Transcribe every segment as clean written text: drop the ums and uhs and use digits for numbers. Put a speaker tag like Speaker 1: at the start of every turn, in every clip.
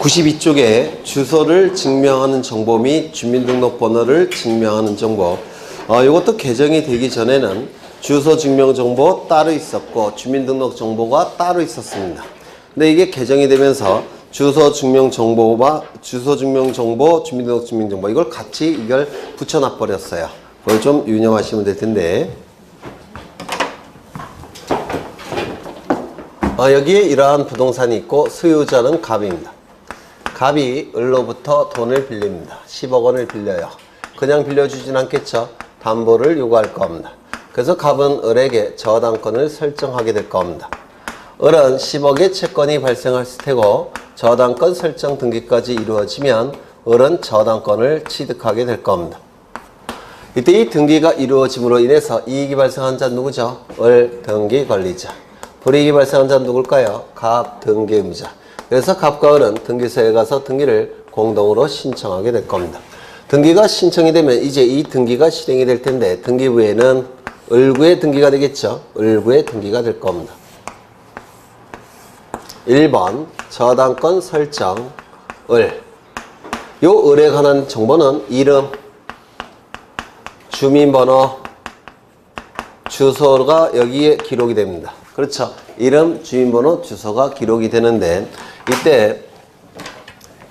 Speaker 1: 92쪽에 주소를 증명하는 정보 및 주민등록번호를 증명하는 정보. 이것도 개정이 되기 전에는 주소 증명 정보 따로 있었고 주민등록 정보가 따로 있었습니다. 근데 이게 개정이 되면서 주소 증명 정보와 주소 증명 정보, 주민등록 증명 정보 이걸 같이 이걸 붙여놔 버렸어요. 그걸 좀 유념하시면 될 텐데. 여기에 이러한 부동산이 있고 소유자는 갑입니다. 갑이 을로부터 돈을 빌립니다. 10억 원을 빌려요. 그냥 빌려주진 않겠죠. 담보를 요구할 겁니다. 그래서 갑은 을에게 저당권을 설정하게 될 겁니다. 을은 10억의 채권이 발생할 테고 저당권 설정 등기까지 이루어지면 을은 저당권을 취득하게 될 겁니다. 이때 이 등기가 이루어짐으로 인해서 이익이 발생한 자는 누구죠? 을 등기 권리자. 불이익이 발생한 자는 누굴까요? 갑 등기 의무자. 그래서 갑과 을은 등기소에 가서 등기를 공동으로 신청하게 될 겁니다. 등기가 신청이 되면 이제 이 등기가 실행이 될 텐데 등기부에는 을구의 등기가 되겠죠. 을구의 등기가 될 겁니다. 1번 저당권 설정 을. 요 을에 관한 정보는 이름, 주민번호, 주소가 여기에 기록이 됩니다. 그렇죠. 이름, 주민번호, 주소가 기록이 되는데 이때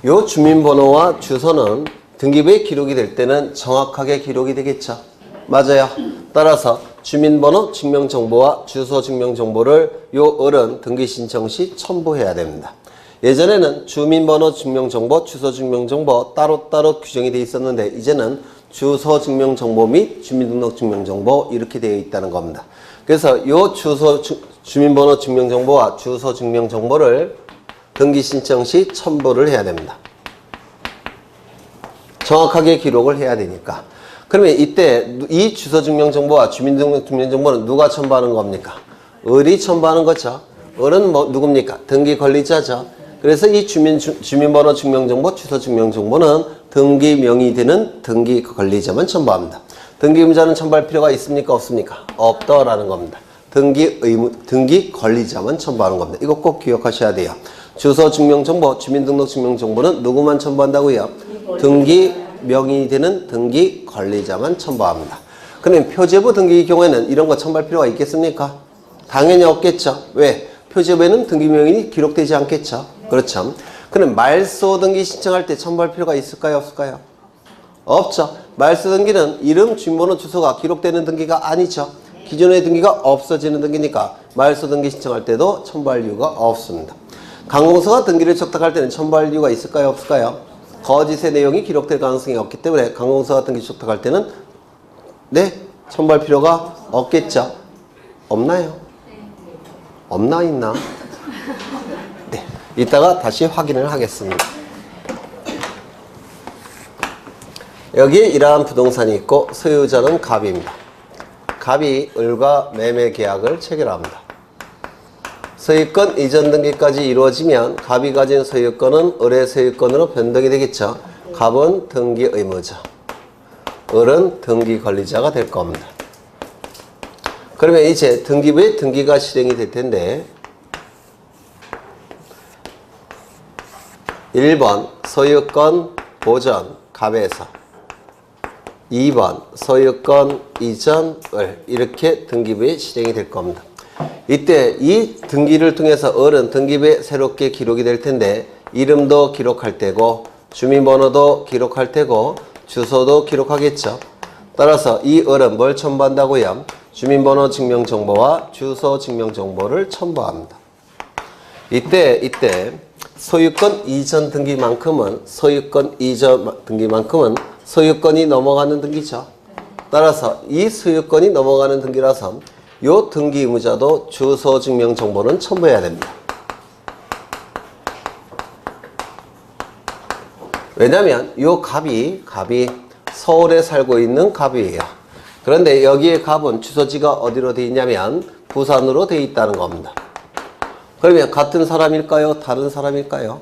Speaker 1: 요 주민번호와 주소는 등기부에 기록이 될 때는 정확하게 기록이 되겠죠. 맞아요. 따라서 주민번호 증명정보와 주소 증명정보를 요 을은 등기 신청 시 첨부해야 됩니다. 예전에는 주민번호 증명정보, 주소 증명정보 따로따로 규정이 되어 있었는데 이제는 주소 증명정보 및 주민등록 증명정보 이렇게 되어 있다는 겁니다. 그래서 요 주민번호 증명정보와 주소 증명정보를 등기 신청 시 첨부를 해야 됩니다. 정확하게 기록을 해야 되니까. 그러면 이때 이 주소 증명정보와 주민등록 증명정보는 누가 첨부하는 겁니까? 을이 첨부하는 거죠. 을은 누굽니까? 등기 권리자죠. 그래서 이 주민번호 증명정보, 주소 증명정보는 등기 명의 되는 등기 권리자만 첨부합니다. 등기 의무자는 첨부할 필요가 있습니까? 없습니까? 없다라는 겁니다. 등기 권리자만 첨부하는 겁니다. 이거 꼭 기억하셔야 돼요. 주소 증명정보, 주민등록 증명정보는 누구만 첨부한다고요? 등기 명의 되는 등기 권리자만 첨부합니다. 그러면 표제부 등기의 경우에는 이런 거 첨부할 필요가 있겠습니까? 당연히 없겠죠. 왜? 표제부에는 등기 명의이 기록되지 않겠죠. 그렇죠. 그럼 말소 등기 신청할 때 첨부할 필요가 있을까요? 없을까요? 없죠. 말소 등기는 이름, 주민번호, 주소가 기록되는 등기가 아니죠. 기존의 등기가 없어지는 등기니까 말소 등기 신청할 때도 첨부할 이유가 없습니다. 관공서가 등기를 척탁할 때는 첨부할 이유가 있을까요? 없을까요? 거짓의 내용이 기록될 가능성이 없기 때문에 관공서가 등기 척탁할 때는 첨부할 필요가 없겠죠. 없나요? 없나 있나? 네, 이따가 다시 확인을 하겠습니다. 여기에 이러한 부동산이 있고 소유자는 갑입니다. 갑이 을과 매매 계약을 체결합니다. 소유권 이전 등기까지 이루어지면 갑이 가진 소유권은 을의 소유권으로 변동이 되겠죠. 갑은 등기 의무자, 을은 등기 권리자가 될 겁니다. 그러면 이제 등기부에 등기가 실행이 될 텐데 1번 소유권 보전 갑에서 2번 소유권 이전 을 이렇게 등기부에 실행이 될 겁니다. 이때 이 등기를 통해서 을은 등기부에 새롭게 기록이 될 텐데 이름도 기록할 테고 주민번호도 기록할 테고 주소도 기록하겠죠. 따라서 이 을은 뭘 첨부한다고요? 주민번호 증명정보와 주소 증명정보를 첨부합니다. 이때 소유권 이전 등기만큼은 소유권이 넘어가는 등기죠. 따라서 이 소유권이 넘어가는 등기라서 요 등기 의무자도 주소 증명 정보는 첨부해야 됩니다. 왜냐면 요 갑이 서울에 살고 있는 갑이에요. 그런데 여기에 갑은 주소지가 어디로 되어 있냐면 부산으로 되어 있다는 겁니다. 그러면 같은 사람일까요? 다른 사람일까요?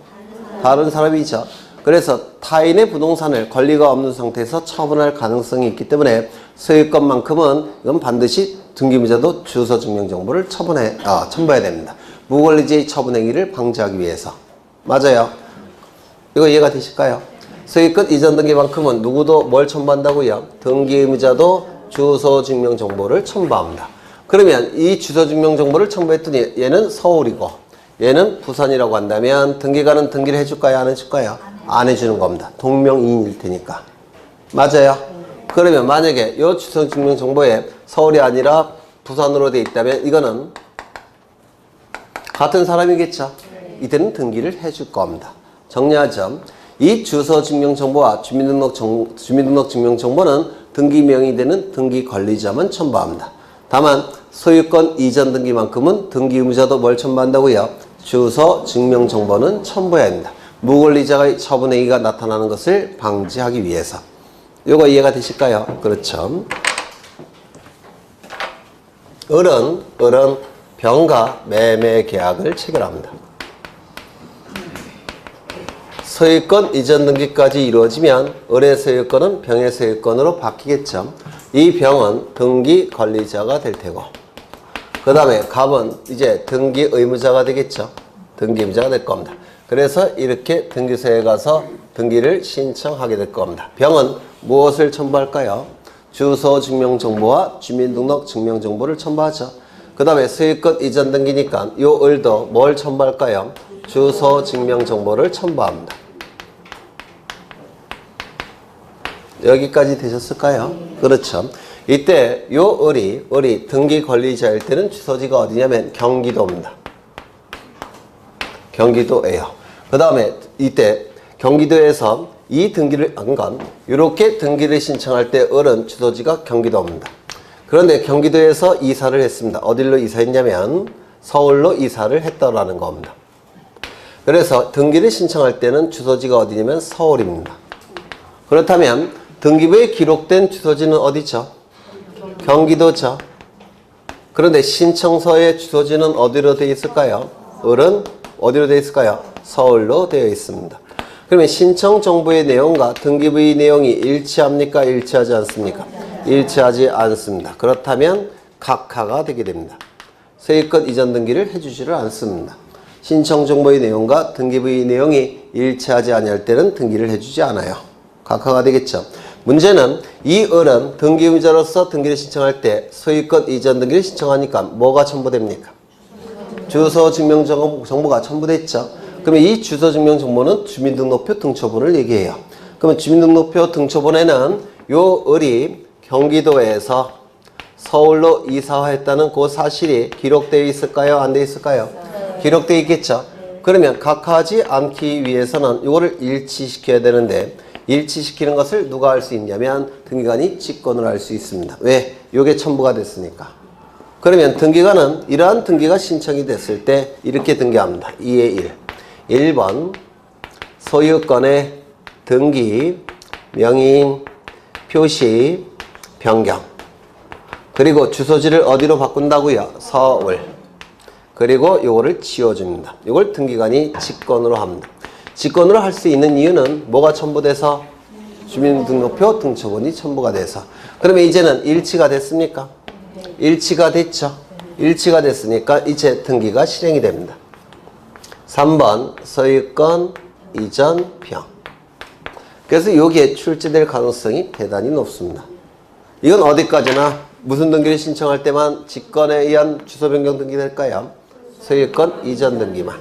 Speaker 1: 다른 사람이죠. 그래서 타인의 부동산을 권리가 없는 상태에서 처분할 가능성이 있기 때문에 소유권만큼은 이건 반드시 등기의무자도 주소 증명 정보를 첨부해야 됩니다. 무권리자의 처분 행위를 방지하기 위해서. 맞아요. 이거 이해가 되실까요? 소유권 이전 등기만큼은 누구도 뭘 첨부한다고요? 등기 의무자도 주소 증명 정보를 첨부합니다. 그러면 이 주소 증명 정보를 첨부했더니 얘는 서울이고 얘는 부산이라고 한다면 등기관은 등기를 해줄까요? 안 해줄까요? 안 해주는 겁니다. 동명이인일 테니까. 맞아요? 그러면 만약에 이 주소 증명 정보에 서울이 아니라 부산으로 돼 있다면 이거는 같은 사람이겠죠? 이때는 등기를 해줄 겁니다. 정리하죠. 이 주소 증명 정보와 주민등록 증명 정보는 등기 명의 되는 등기 관리자만 첨부합니다. 다만 소유권 이전 등기만큼은 등기 의무자도 뭘 첨부한다고요? 주소 증명 정보는 첨부해야 합니다. 무권리자의 처분행위가 나타나는 것을 방지하기 위해서. 이거 이해가 되실까요? 그렇죠. 을은 병과 매매 계약을 체결합니다. 소유권 이전 등기까지 이루어지면 을의 소유권은 병의 소유권으로 바뀌겠죠. 이 병은 등기 관리자가 될 테고 그 다음에 갑은 이제 등기 의무자가 되겠죠. 등기 의무자가 될 겁니다. 그래서 이렇게 등기소에 가서 등기를 신청하게 될 겁니다. 병은 무엇을 첨부할까요? 주소 증명정보와 주민등록 증명정보를 첨부하죠. 그 다음에 소유권 이전 등기니까 요 을도 뭘 첨부할까요? 주소 증명정보를 첨부합니다. 여기까지 되셨을까요? 그렇죠. 이때 요 을이 등기 관리자일 때는 주소지가 어디냐면 경기도입니다. 경기도예요. 그 다음에 이때 경기도에서 이 등기를 한 건 이렇게 등기를 신청할 때 을은 주소지가 경기도입니다. 그런데 경기도에서 이사를 했습니다. 어디로 이사했냐면 서울로 이사를 했다라는 겁니다. 그래서 등기를 신청할 때는 주소지가 어디냐면 서울입니다. 그렇다면 등기부에 기록된 주소지는 어디죠? 경기도죠. 그런데 신청서의 주소지는 어디로 되어 있을까요? 을은 어디로 되어 있을까요? 서울로 되어 있습니다. 그러면 신청 정보의 내용과 등기부의 내용이 일치합니까? 일치하지 않습니까? 일치하지 않습니다. 그렇다면 각하가 되게 됩니다. 소유권 이전 등기를 해주지를 않습니다. 신청 정보의 내용과 등기부의 내용이 일치하지 아니할 때는 등기를 해주지 않아요. 각하가 되겠죠. 문제는 이 을은 등기 의무자로서 등기를 신청할 때 소유권 이전 등기를 신청하니까 뭐가 첨부됩니까? 주소 증명 정보가 첨부됐죠. 그러면 이 주소 증명 정보는 주민등록표 등초본을 얘기해요. 그러면 주민등록표 등초본에는 요 을이 경기도에서 서울로 이사했다는 그 사실이 기록되어 있을까요? 안 되어 있을까요? 기록되어 있겠죠. 그러면 각하지 않기 위해서는 이거를 일치시켜야 되는데 일치시키는 것을 누가 할 수 있냐면 등기관이 직권을 할 수 있습니다. 왜? 이게 첨부가 됐으니까. 그러면 등기관은 이러한 등기가 신청이 됐을 때 이렇게 등기합니다. 2의 1. 1번 소유권의 등기, 명의인, 표시, 변경. 그리고 주소지를 어디로 바꾼다고요? 서울. 그리고 요거를 지워줍니다. 이걸 등기관이 직권으로 합니다. 직권으로 할 수 있는 이유는 뭐가 첨부돼서? 주민등록표 등초본이 첨부가 돼서. 그러면 이제는 일치가 됐습니까? 일치가 됐죠. 일치가 됐으니까 이제 등기가 실행이 됩니다. 3번 소유권 이전 병. 그래서 여기에 출제될 가능성이 대단히 높습니다. 이건 어디까지나 무슨 등기를 신청할 때만 직권에 의한 주소 변경 등기 될까요? 소유권 이전 등기만.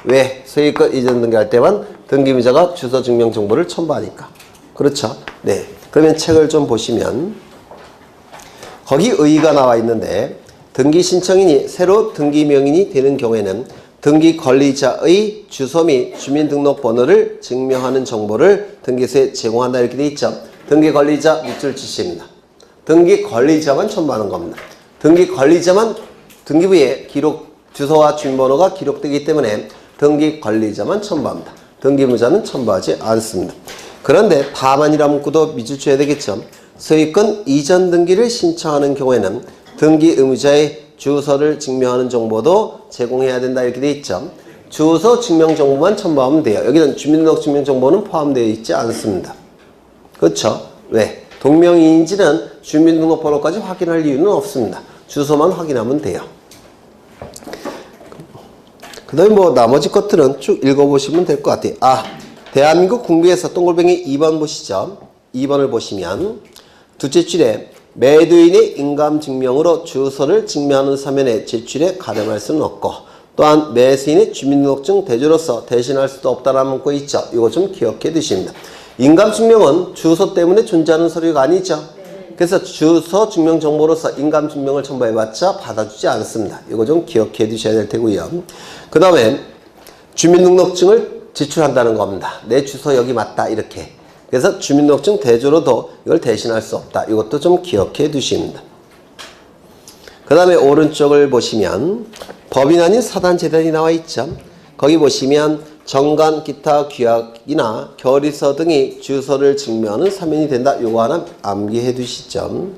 Speaker 1: 왜? 소유권 이전 등기할 때만 등기의무자가 주소 증명 정보를 첨부하니까. 그렇죠? 네. 그러면 책을 좀 보시면 거기 의의가 나와 있는데 등기 신청인이 새로 등기 명인이 되는 경우에는 등기 관리자의 주소 및 주민등록번호를 증명하는 정보를 등기소에 제공한다 이렇게 되어 있죠. 등기 관리자 밑줄 치시입니다. 등기 관리자만 첨부하는 겁니다. 등기 관리자만 등기부에 주소와 주민번호가 기록되기 때문에 등기 관리자만 첨부합니다. 등기 의무자는 첨부하지 않습니다. 그런데 다만이라는 문구도 밑줄 쳐야 되겠죠. 소유권 이전 등기를 신청하는 경우에는 등기 의무자의 주소를 증명하는 정보도 제공해야 된다 이렇게 되어 있죠. 주소 증명 정보만 첨부하면 돼요. 여기는 주민등록 증명 정보는 포함되어 있지 않습니다. 그렇죠? 왜? 동명이인지는 주민등록번호까지 확인할 이유는 없습니다. 주소만 확인하면 돼요. 그 다음에 뭐 나머지 것들은 쭉 읽어보시면 될 것 같아요. 대한민국 국내에서 동글뱅이 2번 보시죠. 2번을 보시면 둘째 줄에 매도인의 인감증명으로 주소를 증명하는 서면에 제출해 가름할 수는 없고 또한 매수인의 주민등록증 대조로서 대신할 수도 없다라는 문구 있죠. 이거 좀 기억해 두십니다. 인감증명은 주소 때문에 존재하는 서류가 아니죠. 그래서 주소 증명 정보로서 인감증명을 첨부해봤자 받아주지 않습니다. 이거 좀 기억해 두셔야 될 테고요. 그 다음에 주민등록증을 제출한다는 겁니다. 내 주소 여기 맞다 이렇게. 그래서 주민등록증 대조로도 이걸 대신할 수 없다. 이것도 좀 기억해 두십니다. 그 다음에 오른쪽을 보시면 법인 아닌 사단재단이 나와 있죠. 거기 보시면 정관, 기타, 규약이나 결의서 등이 주소를 증명하는 서면이 된다. 요거 하나 암기해 두시죠.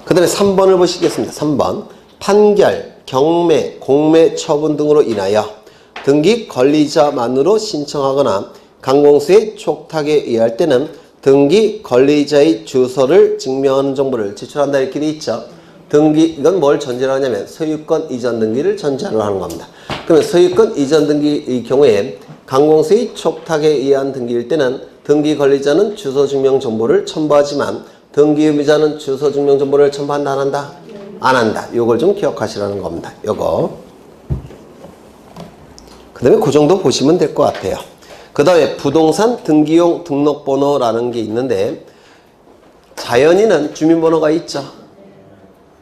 Speaker 1: 그 다음에 3번을 보시겠습니다. 3번 판결, 경매, 공매, 처분 등으로 인하여 등기 권리자만으로 신청하거나 강공수의 촉탁에 의할 때는 등기 권리자의 주소를 증명하는 정보를 제출한다 이렇게 돼 있죠. 등기 이건 뭘 전제로 하냐면 소유권 이전 등기를 전제로 하는 겁니다. 그러면 소유권 이전 등기의 경우에 강공수의 촉탁에 의한 등기일 때는 등기 권리자는 주소 증명 정보를 첨부하지만 등기 의무자는 주소 증명 정보를 첨부한다 안 한다? 안 한다. 요걸 좀 기억하시라는 겁니다. 요거. 그 다음에 그 정도 보시면 될 것 같아요. 그 다음에 부동산 등기용 등록번호라는 게 있는데 자연인은 주민번호가 있죠.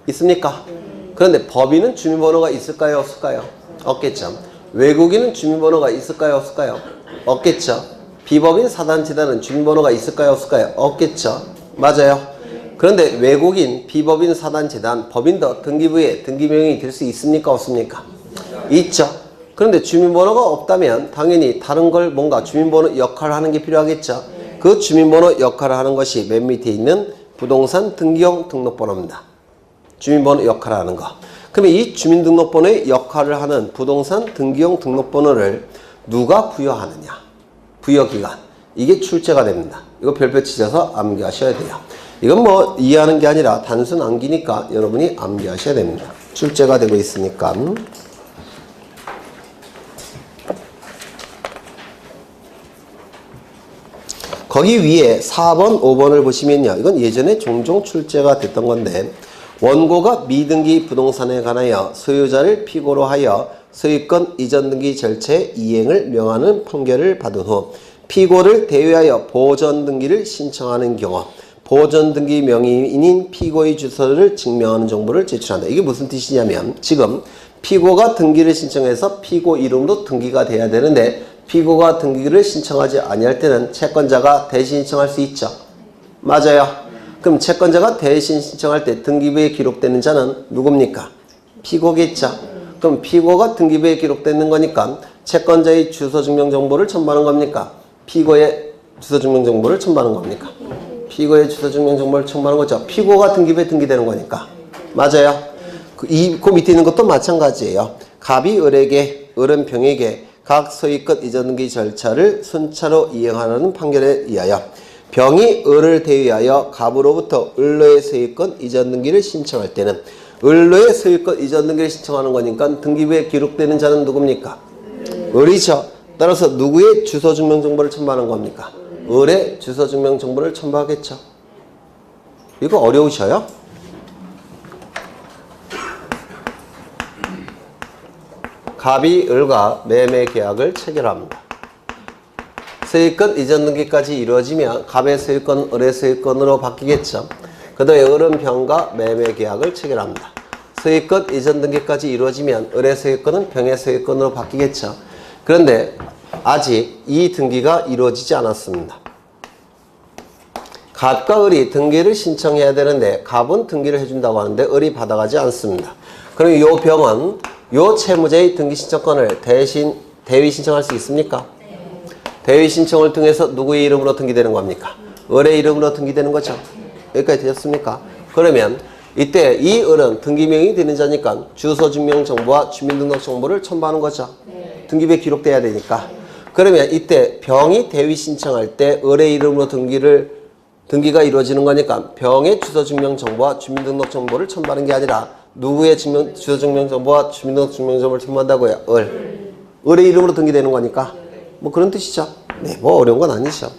Speaker 1: 있습니까? 그런데 법인은 주민번호가 있을까요? 없을까요? 없겠죠. 외국인은 주민번호가 있을까요? 없을까요? 없겠죠. 비법인 사단재단은 주민번호가 있을까요? 없을까요? 없겠죠. 맞아요. 그런데 외국인, 비법인 사단재단, 법인도 등기부에 등기명이 될 수 있습니까? 없습니까? 있죠. 그런데 주민번호가 없다면 당연히 다른 걸 뭔가 주민번호 역할을 하는 게 필요하겠죠. 그 주민번호 역할을 하는 것이 맨 밑에 있는 부동산 등기용 등록번호입니다. 주민번호 역할을 하는 거. 그러면 이 주민등록번호의 역할을 하는 부동산 등기용 등록번호를 누가 부여하느냐. 부여기간. 이게 출제가 됩니다. 이거 별표 치셔서 암기하셔야 돼요. 이건 뭐 이해하는 게 아니라 단순 암기니까 여러분이 암기하셔야 됩니다. 출제가 되고 있으니까. 거기 위에 4번, 5번을 보시면요. 이건 예전에 종종 출제가 됐던 건데 원고가 미등기 부동산에 관하여 소유자를 피고로 하여 소유권 이전 등기 절차의 이행을 명하는 판결을 받은 후 피고를 대위하여 보전 등기를 신청하는 경우 보전 등기 명의인인 피고의 주소를 증명하는 정보를 제출한다. 이게 무슨 뜻이냐면 지금 피고가 등기를 신청해서 피고 이름으로 등기가 돼야 되는데 피고가 등기를 신청하지 아니할 때는 채권자가 대신 신청할 수 있죠. 맞아요. 그럼 채권자가 대신 신청할 때 등기부에 기록되는 자는 누굽니까? 피고겠죠. 그럼 피고가 등기부에 기록되는 거니까 채권자의 주소증명 정보를 첨부하는 겁니까? 피고의 주소증명 정보를 첨부하는 겁니까? 피고의 주소증명 정보를 첨부하는 거죠. 피고가 등기부에 등기되는 거니까. 맞아요. 그 밑에 있는 것도 마찬가지예요. 갑이 을에게, 을은 병에게 각 소유권 이전 등기 절차를 순차로 이행하라는 판결에 의하여 병이 을을 대위하여 갑으로부터 을로의 소유권 이전 등기를 신청할 때는 을로의 소유권 이전 등기를 신청하는 거니까 등기부에 기록되는 자는 누굽니까? 을이죠. 따라서 누구의 주소증명 정보를 첨부하는 겁니까? 을의 주소증명 정보를 첨부하겠죠. 이거 어려우셔요? 갑이 을과 매매 계약을 체결합니다. 소유권 이전 등기까지 이루어지면 갑의 소유권 을의 소유권으로 바뀌겠죠. 그 다음에 을은 병과 매매 계약을 체결합니다. 소유권 이전 등기까지 이루어지면 을의 소유권은 병의 소유권으로 바뀌겠죠. 그런데 아직 이 등기가 이루어지지 않았습니다. 갑과 을이 등기를 신청해야 되는데 갑은 등기를 해준다고 하는데 을이 받아가지 않습니다. 그럼 이 병은 이 채무자의 등기 신청권을 대위 신청할 수 있습니까? 대위 신청을 통해서 누구의 이름으로 등기되는 겁니까? 을의 이름으로 등기되는 거죠. 여기까지 되셨습니까? 그러면 이때 이 을은 등기명이 되는 자니까 주소증명 정보와 주민등록 정보를 첨부하는 거죠. 등기부에 기록돼야 되니까. 그러면 이때 병이 대위 신청할 때 을의 이름으로 등기가 이루어지는 거니까 병의 주소증명 정보와 주민등록 정보를 첨부하는 게 아니라 누구의 주소증명 정보와 주민등록 증명 정보를 첨부한다고요? 을의 이름으로 등기되는 거니까 뭐 그런 뜻이죠. 네, 뭐 어려운 건 아니죠.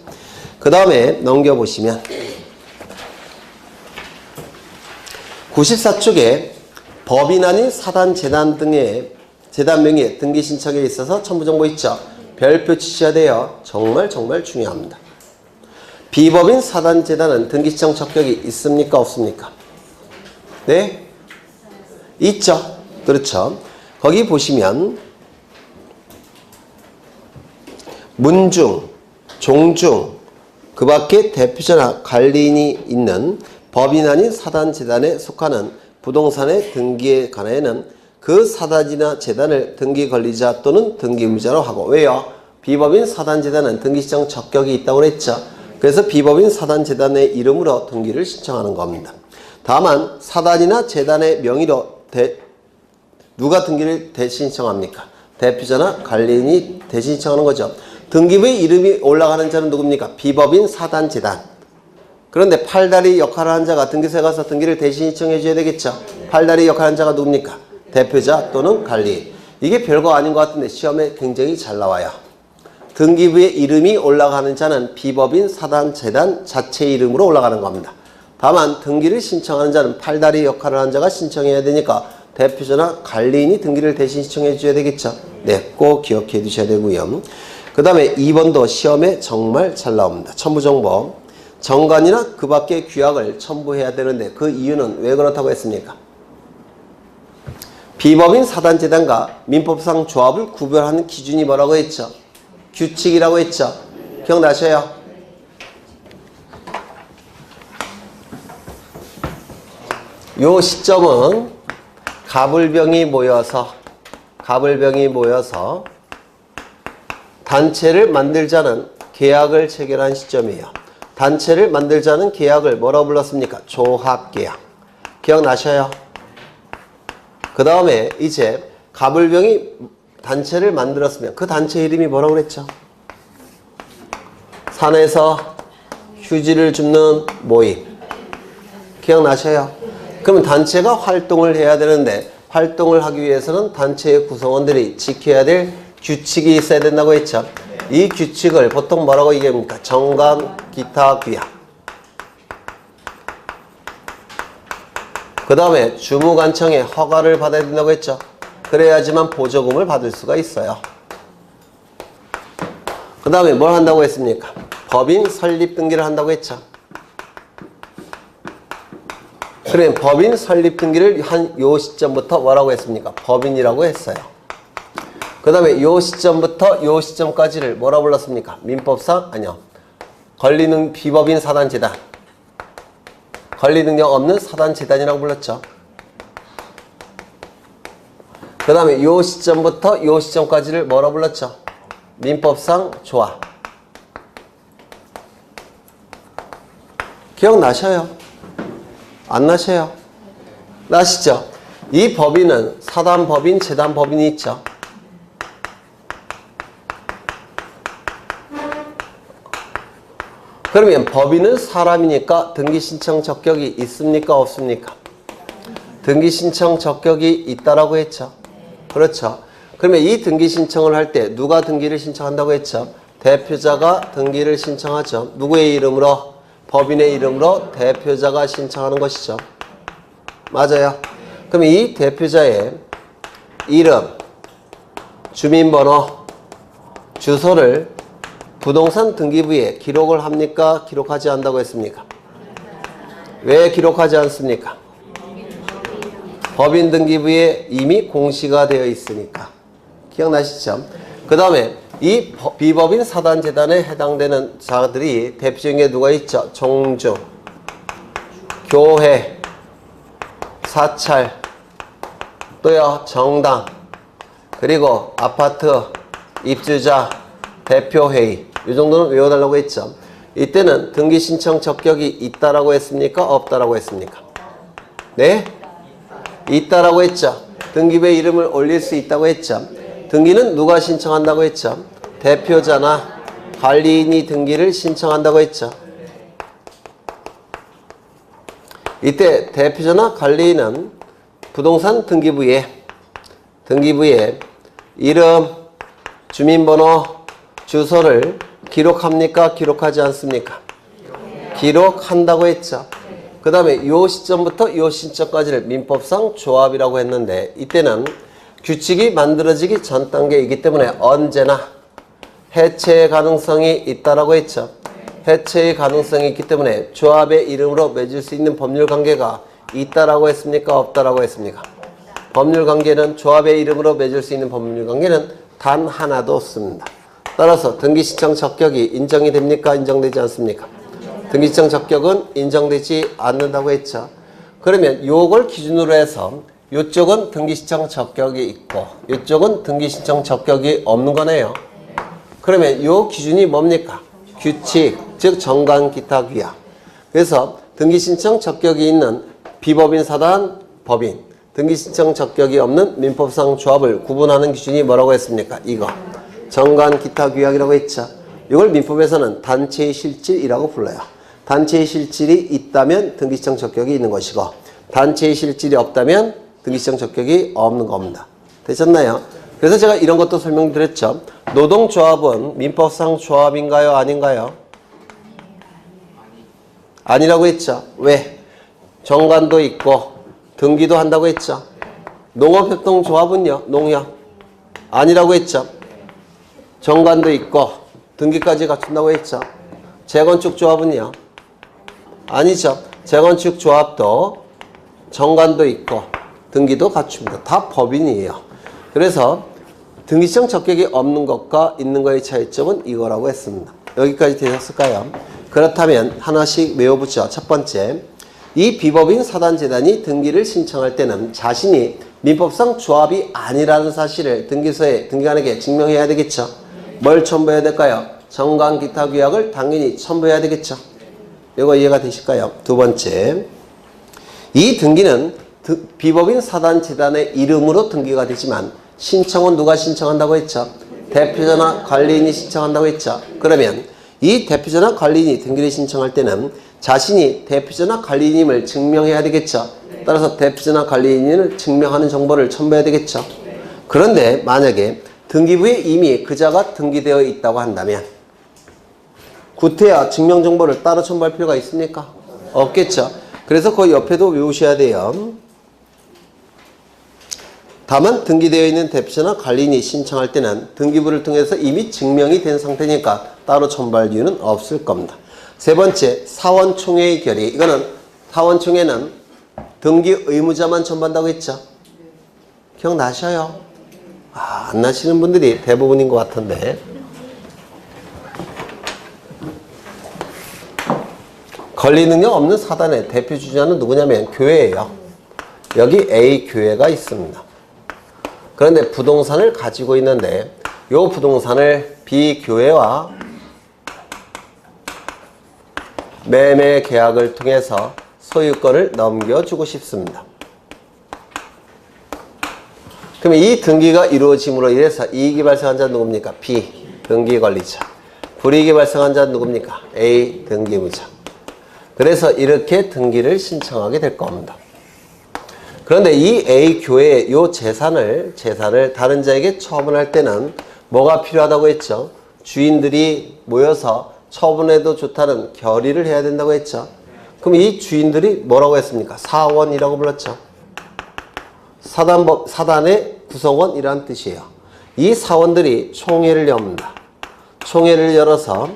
Speaker 1: 그 다음에 넘겨보시면 94쪽에 법인 아닌 사단, 재단 등의 재단 명의의 등기 신청에 있어서 첨부정보 있죠. 별표 치셔야 돼요. 정말 중요합니다. 비법인 사단, 재단은 등기 신청 적격이 있습니까? 없습니까? 네? 있죠. 그렇죠. 거기 보시면 문중, 종중, 그 밖에 대표자나 관리인이 있는 법인 아닌 사단, 재단에 속하는 부동산의 등기에 관하여는 그 사단이나 재단을 등기 관리자 또는 등기 의무자로 하고, 왜요? 비법인 사단, 재단은 등기 신청 적격이 있다고 그랬죠. 그래서 비법인 사단, 재단의 이름으로 등기를 신청하는 겁니다. 다만 사단이나 재단의 명의로 누가 등기를 대신 신청합니까? 대표자나 관리인이 대신 신청하는 거죠. 등기부의 이름이 올라가는 자는 누굽니까? 비법인 사단, 재단. 그런데 팔다리 역할을 한 자가 등기소에 가서 등기를 대신 신청해 줘야 되겠죠. 팔다리 역할을 한 자가 누굽니까? 대표자 또는 관리인. 이게 별거 아닌 것 같은데 시험에 굉장히 잘 나와요. 등기부의 이름이 올라가는 자는 비법인 사단, 재단 자체 이름으로 올라가는 겁니다. 다만 등기를 신청하는 자는 팔다리 역할을 한 자가 신청해야 되니까 대표자나 관리인이 등기를 대신 신청해 줘야 되겠죠. 네, 꼭 기억해 두셔야 되고요. 그 다음에 2번도 시험에 정말 잘 나옵니다. 첨부정보. 정관이나 그 밖의 규약을 첨부해야 되는데 그 이유는 왜 그렇다고 했습니까? 비법인 사단, 재단과 민법상 조합을 구별하는 기준이 뭐라고 했죠? 규칙이라고 했죠. 기억나셔요? 요 시점은 가불병이 모여서 단체를 만들자는 계약을 체결한 시점이에요. 단체를 만들자는 계약을 뭐라고 불렀습니까? 조합계약. 기억나셔요? 그 다음에 이제 가불병이 단체를 만들었으면 그 단체 이름이 뭐라고 그랬죠? 산에서 휴지를 줍는 모임. 기억나셔요? 그러면 단체가 활동을 해야 되는데 활동을 하기 위해서는 단체의 구성원들이 지켜야 될 규칙이 있어야 된다고 했죠. 이 규칙을 보통 뭐라고 얘기합니까? 정관, 기타, 규약. 그 다음에 주무관청의 허가를 받아야 된다고 했죠. 그래야지만 보조금을 받을 수가 있어요. 그 다음에 뭘 한다고 했습니까? 법인 설립 등기를 한다고 했죠. 그러면 법인 설립 등기를 한 요 시점부터 뭐라고 했습니까? 법인이라고 했어요. 그 다음에 요 시점부터 요 시점까지를 뭐라고 불렀습니까? 민법상 아니요. 비법인 사단, 재단. 권리 능력 없는 사단, 재단이라고 불렀죠. 그 다음에 요 시점부터 요 시점까지를 뭐라고 불렀죠? 민법상 조합. 기억나셔요? 안 나셔요? 나시죠? 이 법인은 사단 법인, 재단 법인이 있죠. 그러면 법인은 사람이니까 등기 신청 적격이 있습니까? 없습니까? 등기 신청 적격이 있다라고 했죠. 그렇죠. 그러면 이 등기 신청을 할 때 누가 등기를 신청한다고 했죠? 대표자가 등기를 신청하죠. 누구의 이름으로? 법인의 이름으로 대표자가 신청하는 것이죠. 맞아요. 그럼 이 대표자의 이름, 주민번호, 주소를 부동산 등기부에 기록을 합니까? 기록하지 않는다고 했습니까? 왜 기록하지 않습니까? 법인 등기부에 이미 공시가 되어 있으니까. 기억나시죠? 그 다음에 이 비법인 사단, 재단에 해당되는 자들이 대표적인 게 누가 있죠? 종주, 교회, 사찰, 또요 정당, 그리고 아파트, 입주자, 대표회의. 이 정도는 외워달라고 했죠. 이때는 등기 신청 적격이 있다라고 했습니까? 없다라고 했습니까? 네? 있다라고 했죠. 등기부에 이름을 올릴 수 있다고 했죠. 등기는 누가 신청한다고 했죠? 대표자나 관리인이 등기를 신청한다고 했죠. 이때 대표자나 관리인은 부동산 등기부에 이름, 주민번호, 주소를 기록합니까? 기록하지 않습니까? 기록한다고 했죠. 그 다음에 요 시점부터 요 시점까지를 민법상 조합이라고 했는데 이때는 규칙이 만들어지기 전 단계이기 때문에 언제나 해체의 가능성이 있다라고 했죠. 해체의 가능성이 있기 때문에 조합의 이름으로 맺을 수 있는 법률 관계가 있다라고 했습니까? 없다라고 했습니까? 법률 관계는 조합의 이름으로 맺을 수 있는 법률 관계는 단 하나도 없습니다. 따라서 등기신청 적격이 인정이 됩니까? 인정되지 않습니까? 등기신청 적격은 인정되지 않는다고 했죠. 그러면 요걸 기준으로 해서 요쪽은 등기신청 적격이 있고 요쪽은 등기신청 적격이 없는 거네요. 그러면 요 기준이 뭡니까? 규칙, 즉 정관 기타 규약. 그래서 등기신청 적격이 있는 비법인 사단 법인, 등기신청 적격이 없는 민법상 조합을 구분하는 기준이 뭐라고 했습니까? 이거 정관 기타 규약이라고 했죠. 이걸 민법에서는 단체의 실질이라고 불러요. 단체의 실질이 있다면 등기신청 적격이 있는 것이고 단체의 실질이 없다면 등기신청 적격이 없는 겁니다. 되셨나요? 그래서 제가 이런 것도 설명드렸죠. 노동조합은 민법상 조합인가요? 아닌가요? 아니라고 했죠. 왜? 정관도 있고 등기도 한다고 했죠. 농업협동조합은요? 농협 아니라고 했죠. 정관도 있고 등기까지 갖춘다고 했죠. 재건축조합은요? 아니죠. 재건축조합도 정관도 있고 등기도 갖춥니다. 다 법인이에요. 그래서 등기신청 적격이 없는 것과 있는 것의 차이점은 이거라고 했습니다. 여기까지 되셨을까요? 그렇다면 하나씩 외워보죠. 첫 번째, 이 비법인 사단재단이 등기를 신청할 때는 자신이 민법상 조합이 아니라는 사실을 등기소에 등기관에게 증명해야 되겠죠. 뭘 첨부해야 될까요? 정관 기타 규약을 당연히 첨부해야 되겠죠. 이거 이해가 되실까요? 두 번째, 이 등기는 비법인 사단재단의 이름으로 등기가 되지만 신청은 누가 신청한다고 했죠? 대표자나 관리인이 신청한다고 했죠. 그러면 이 대표자나 관리인이 등기를 신청할 때는 자신이 대표자나 관리인임을 증명해야 되겠죠. 따라서 대표자나 관리인을 증명하는 정보를 첨부해야 되겠죠. 그런데 만약에 등기부에 이미 그자가 등기되어 있다고 한다면 구태여 증명정보를 따로 첨부할 필요가 있습니까? 없겠죠. 그래서 그 옆에도 외우셔야 돼요. 다만 등기되어 있는 대표자나 관리인이 신청할 때는 등기부를 통해서 이미 증명이 된 상태니까 따로 첨부할 이유는 없을 겁니다. 세 번째, 사원총회의 결의. 이거는 사원총회는 등기 의무자만 첨부한다고 했죠. 기억나셔요? 안 나시는 분들이 대부분인 것 같은데. 권리 능력 없는 사단의 대표 주자는 누구냐면 교회예요. 여기 A 교회가 있습니다. 그런데 부동산을 가지고 있는데 이 부동산을 B 교회와 매매 계약을 통해서 소유권을 넘겨주고 싶습니다. 그럼 이 등기가 이루어짐으로 인해서 이익이 발생한 자는 누굽니까? B 등기 권리자. 불이익이 발생한 자는 누굽니까? A 등기무자. 그래서 이렇게 등기를 신청하게 될 겁니다. 그런데 이 A 교회의 이 재산을 다른 자에게 처분할 때는 뭐가 필요하다고 했죠? 주인들이 모여서 처분해도 좋다는 결의를 해야 된다고 했죠. 그럼 이 주인들이 뭐라고 했습니까? 사원이라고 불렀죠. 사단의 구성원이라는 뜻이에요. 이 사원들이 총회를 엽니다. 총회를 열어서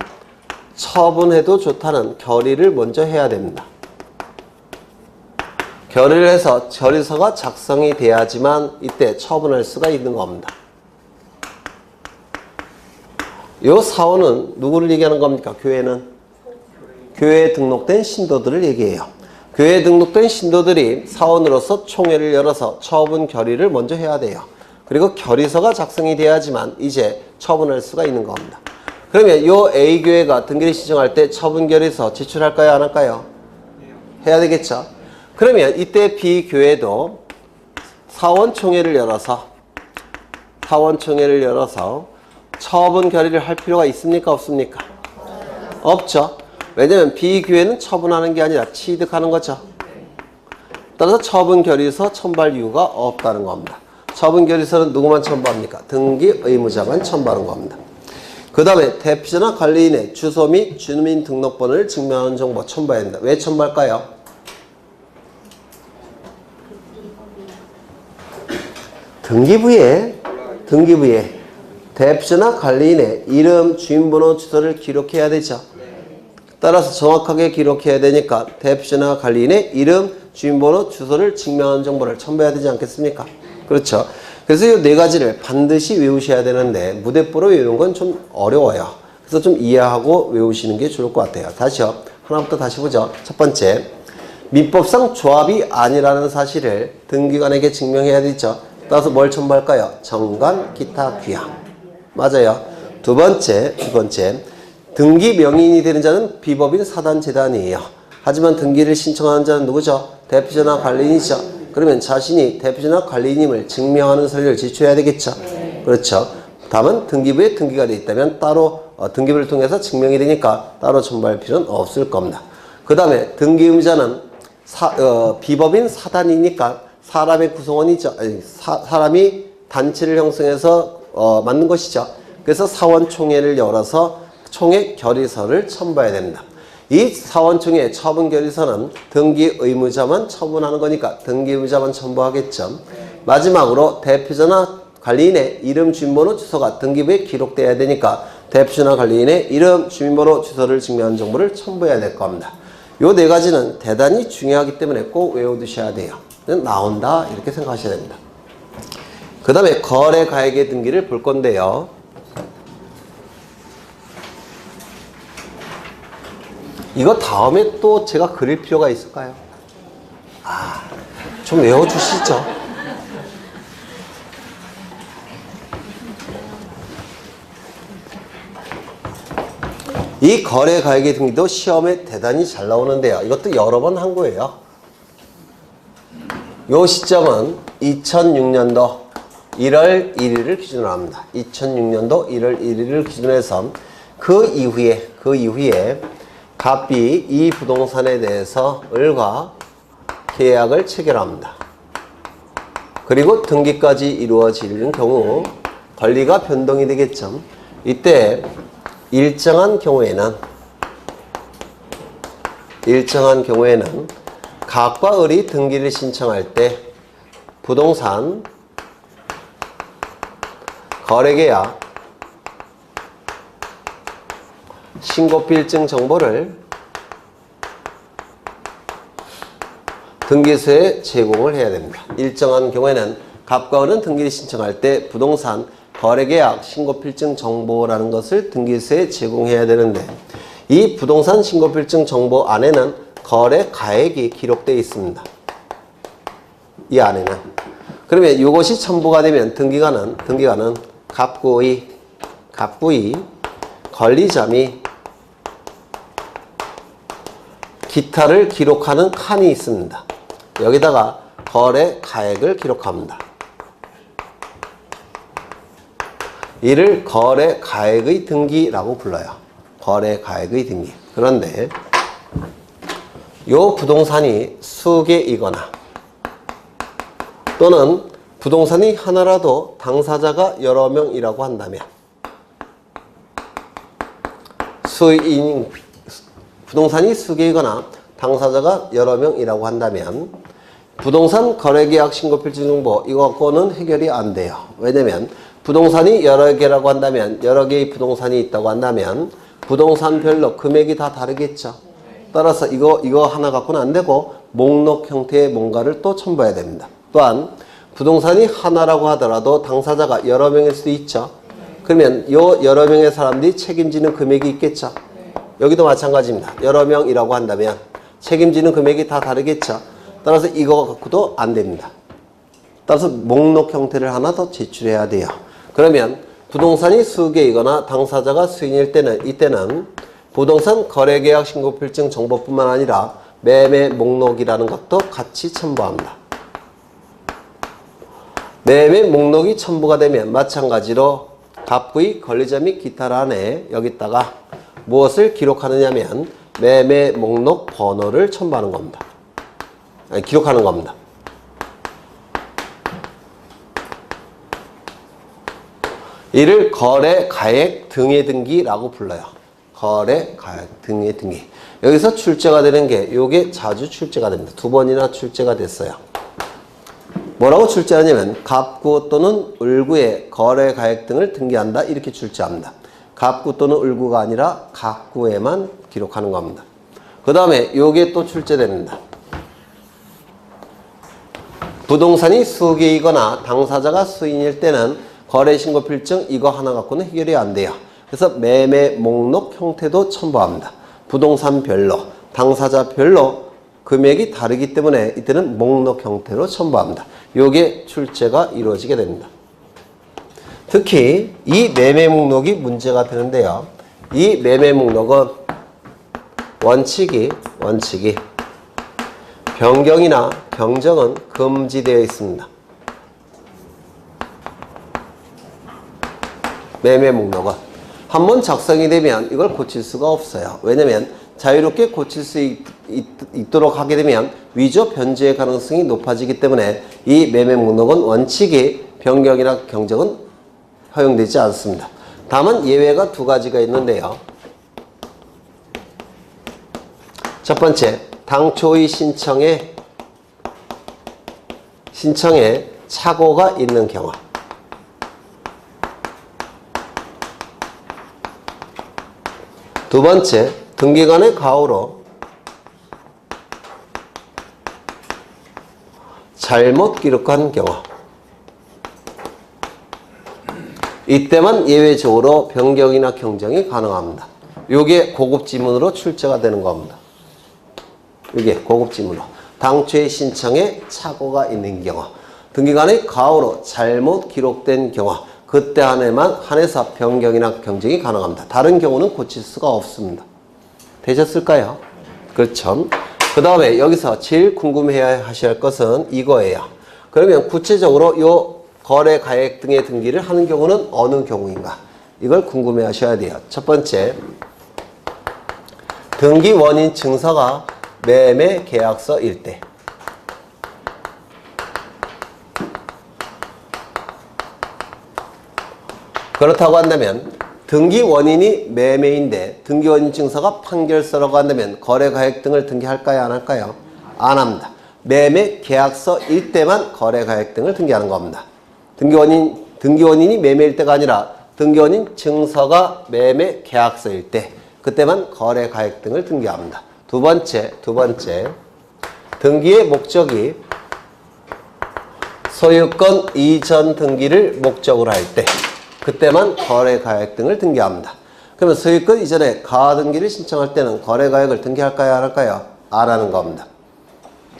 Speaker 1: 처분해도 좋다는 결의를 먼저 해야 됩니다. 결의를 해서 결의서가 작성이 돼야지만 이때 처분할 수가 있는 겁니다. 이 사원은 누구를 얘기하는 겁니까? 교회는? 교회에 등록된 신도들을 얘기해요. 교회에 등록된 신도들이 사원으로서 총회를 열어서 처분 결의를 먼저 해야 돼요. 그리고 결의서가 작성이 돼야지만 이제 처분할 수가 있는 겁니다. 그러면 이 A교회가 등기를 신청할 때 처분 결의서 제출할까요? 안 할까요? 해야 되겠죠. 그러면 이때 B교회도 사원총회를 열어서 처분 결의를 할 필요가 있습니까? 없습니까? 없죠. 왜냐하면 B교회는 처분하는 게 아니라 취득하는 거죠. 따라서 처분 결의서 첨부할 이유가 없다는 겁니다. 처분 결의서는 누구만 첨부합니까? 등기 의무자만 첨부하는 겁니다. 그 다음에 대피자나 관리인의 주소 및 주민등록번호를 증명하는 정보 첨부해야 된다. 왜 첨부할까요? 등기부에 대피자나 관리인의 이름, 주민번호, 주소를 기록해야 되죠. 따라서 정확하게 기록해야 되니까 대피자나 관리인의 이름, 주민번호, 주소를 증명하는 정보를 첨부해야 되지 않겠습니까? 그렇죠. 그래서 이 네 가지를 반드시 외우셔야 되는데 무대뽀로 외우는 건 좀 어려워요. 그래서 좀 이해하고 외우시는 게 좋을 것 같아요. 다시요. 하나부터 다시 보죠. 첫 번째, 민법상 조합이 아니라는 사실을 등기관에게 증명해야 되죠. 따라서 뭘 첨부할까요? 정관, 기타, 귀양. 맞아요. 두 번째, 등기 명의인이 되는 자는 비법인 사단재단이에요. 하지만 등기를 신청하는 자는 누구죠? 대표자나 관리인이죠. 그러면 자신이 대표자나 관리인임을 증명하는 서류를 제출해야 되겠죠. 그렇죠. 다만 등기부에 등기가 되어 있다면 따로 등기부를 통해서 증명이 되니까 따로 첨부할 필요는 없을 겁니다. 그 다음에 등기 의무자는 비법인 사단이니까 사람의 구성원이죠. 아니, 사람이 단체를 형성해서 만든 것이죠. 그래서 사원총회를 열어서 총회 결의서를 첨부해야 됩니다. 이 사원총회 처분 결의서는 등기 의무자만 처분하는 거니까 등기 의무자만 첨부하겠죠. 마지막으로 대표자나 관리인의 이름, 주민번호, 주소가 등기부에 기록돼야 되니까 대표자나 관리인의 이름, 주민번호, 주소를 증명하는 정보를 첨부해야 될 겁니다. 요 네 가지는 대단히 중요하기 때문에 꼭 외워두셔야 돼요. 나온다 이렇게 생각하셔야 됩니다. 그 다음에 거래가액의 등기를 볼 건데요. 이거 다음에 또 제가 그릴 필요가 있을까요? 좀 외워주시죠. 이 거래가액의 등기도 시험에 대단히 잘 나오는데요. 이것도 여러 번 한 거예요. 요 시점은 2006년도 1월 1일을 기준으로 합니다. 2006년도 1월 1일을 기준으로 해서 그 이후에 갑이 이 부동산에 대해서 을과 계약을 체결합니다. 그리고 등기까지 이루어지는 경우 권리가 변동이 되겠죠. 이때 일정한 경우에는 갑과 을이 등기를 신청할 때 부동산 거래계약 신고필증 정보를 등기소에 제공을 해야 됩니다. 일정한 경우에는 갑과 을은 등기를 신청할 때 부동산 거래계약 신고필증 정보라는 것을 등기소에 제공해야 되는데 이 부동산 신고필증 정보 안에는 거래가액이 기록되어 있습니다. 이 안에는. 그러면 이것이 첨부가 되면 등기관은 갑구의 권리자 및 기타를 기록하는 칸이 있습니다. 여기다가 거래가액을 기록합니다. 이를 거래가액의 등기라고 불러요. 거래가액의 등기. 그런데 요 부동산이 수개이거나 또는 부동산이 하나라도 당사자가 여러 명이라고 한다면 부동산이 수개이거나 당사자가 여러 명이라고 한다면 부동산 거래계약 신고필증 정보 이거 갖고는 해결이 안 돼요. 왜냐면 부동산이 여러 개라고 한다면 여러 개의 부동산이 있다고 한다면 부동산별로 금액이 다 다르겠죠. 따라서 이거 하나 갖고는 안 되고 목록 형태의 뭔가를 또 첨부해야 됩니다. 또한 부동산이 하나라고 하더라도 당사자가 여러 명일 수도 있죠. 그러면 요 여러 명의 사람들이 책임지는 금액이 있겠죠. 여기도 마찬가지입니다. 여러 명이라고 한다면 책임지는 금액이 다 다르겠죠. 따라서 이거 갖고도 안 됩니다. 따라서 목록 형태를 하나 더 제출해야 돼요. 그러면 부동산이 수개이거나 당사자가 수인일 때는 이때는 부동산 거래계약 신고필증 정보뿐만 아니라 매매 목록이라는 것도 같이 첨부합니다. 매매 목록이 첨부가 되면 마찬가지로 갑구의 권리자 및 기타란에 여기다가 무엇을 기록하느냐면 매매 목록 번호를 첨부하는 겁니다. 아니, 기록하는 겁니다. 이를 거래 가액 등의 등기라고 불러요. 거래 가액 등의 등기. 여기서 출제가 되는 게 요게 자주 출제가 됩니다. 2번이나 출제가 됐어요. 뭐라고 출제하냐면 갑구 또는 을구의 거래 가액 등을 등기한다 이렇게 출제합니다. 갑구 또는 을구가 아니라 갑구에만 기록하는 겁니다. 그 다음에 요게 또 출제됩니다. 부동산이 수개이거나 당사자가 수인일 때는 거래신고 필증 이거 하나 갖고는 해결이 안 돼요. 그래서 매매 목록 형태도 첨부합니다. 부동산별로, 당사자별로 금액이 다르기 때문에 이때는 목록 형태로 첨부합니다. 요게 출제가 이루어지게 됩니다. 특히 이 매매 목록이 문제가 되는데요. 이 매매 목록은 원칙이 변경이나 경정은 금지되어 있습니다. 매매 목록은 한번 작성이 되면 이걸 고칠 수가 없어요. 왜냐면 자유롭게 고칠 수 있도록 하게 되면 위조 변제의 가능성이 높아지기 때문에 이 매매 목록은 원칙이 변경이나 경정은 허용되지 않습니다. 다만 예외가 2가지가 있는데요. 첫 번째, 당초의 신청에 착오가 있는 경우. 두 번째, 등기관의 가오로 잘못 기록한 경우. 이때만 예외적으로 변경이나 경정이 가능합니다. 이게 고급지문으로 출제가 되는 겁니다. 이게 고급지문으로. 당초의 신청에 착오가 있는 경우. 등기관의 가오로 잘못 기록된 경우. 그때 한해서 변경이나 경정이 가능합니다. 다른 경우는 고칠 수가 없습니다. 되셨을까요? 그렇죠. 그 다음에 여기서 제일 궁금해야 하실 것은 이거예요. 그러면 구체적으로 요 거래 가액 등의 등기를 하는 경우는 어느 경우인가? 이걸 궁금해 하셔야 돼요. 첫 번째, 등기 원인 증서가 매매 계약서일 때. 그렇다고 한다면 등기 원인이 매매인데 등기 원인 증서가 판결서라고 한다면 거래 가액 등을 등기할까요? 안 할까요? 안 합니다. 매매 계약서일 때만 거래 가액 등을 등기하는 겁니다. 등기 원인이 매매일 때가 아니라 등기 원인 증서가 매매 계약서일 때 그때만 거래 가액 등을 등기합니다. 두 번째 등기의 목적이 소유권 이전 등기를 목적으로 할 때 그때만 거래 가액 등을 등기합니다. 그러면 소유권 이전에 가등기를 신청할 때는 거래 가액을 등기할까요? 안 할까요? 안 하는 겁니다.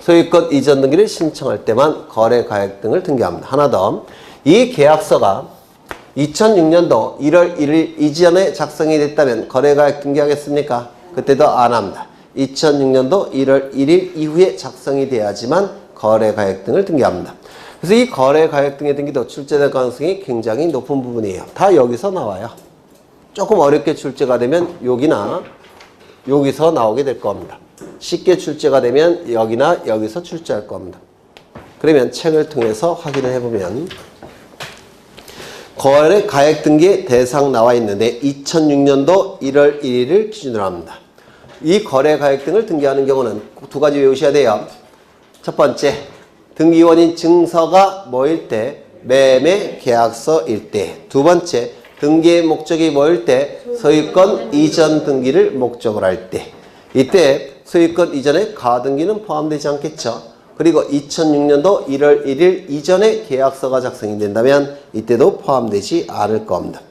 Speaker 1: 소유권 이전 등기를 신청할 때만 거래 가액 등을 등기합니다. 하나 더, 이 계약서가 2006년도 1월 1일 이전에 작성이 됐다면 거래 가액 등기하겠습니까? 그때도 안 합니다. 2006년도 1월 1일 이후에 작성이 돼야지만 거래 가액 등을 등기합니다. 그래서 이 거래 가액 등의 등기도 출제될 가능성이 굉장히 높은 부분이에요. 다 여기서 나와요. 조금 어렵게 출제가 되면 여기나 여기서 나오게 될 겁니다. 쉽게 출제가 되면 여기나 여기서 출제할 겁니다. 그러면 책을 통해서 확인을 해보면 거래 가액 등기 대상 나와 있는데 2006년도 1월 1일을 기준으로 합니다. 이 거래 가액 등을 등기하는 경우는 2가지 외우셔야 돼요. 첫 번째, 등기 원인 증서가 뭐일 때? 매매 계약서일 때. 두 번째, 등기의 목적이 뭐일 때? 소유권 이전 등기를 목적으로 할 때. 이때 소유권 이전에 가등기는 포함되지 않겠죠. 그리고 2006년도 1월 1일 이전에 계약서가 작성이 된다면 이때도 포함되지 않을 겁니다.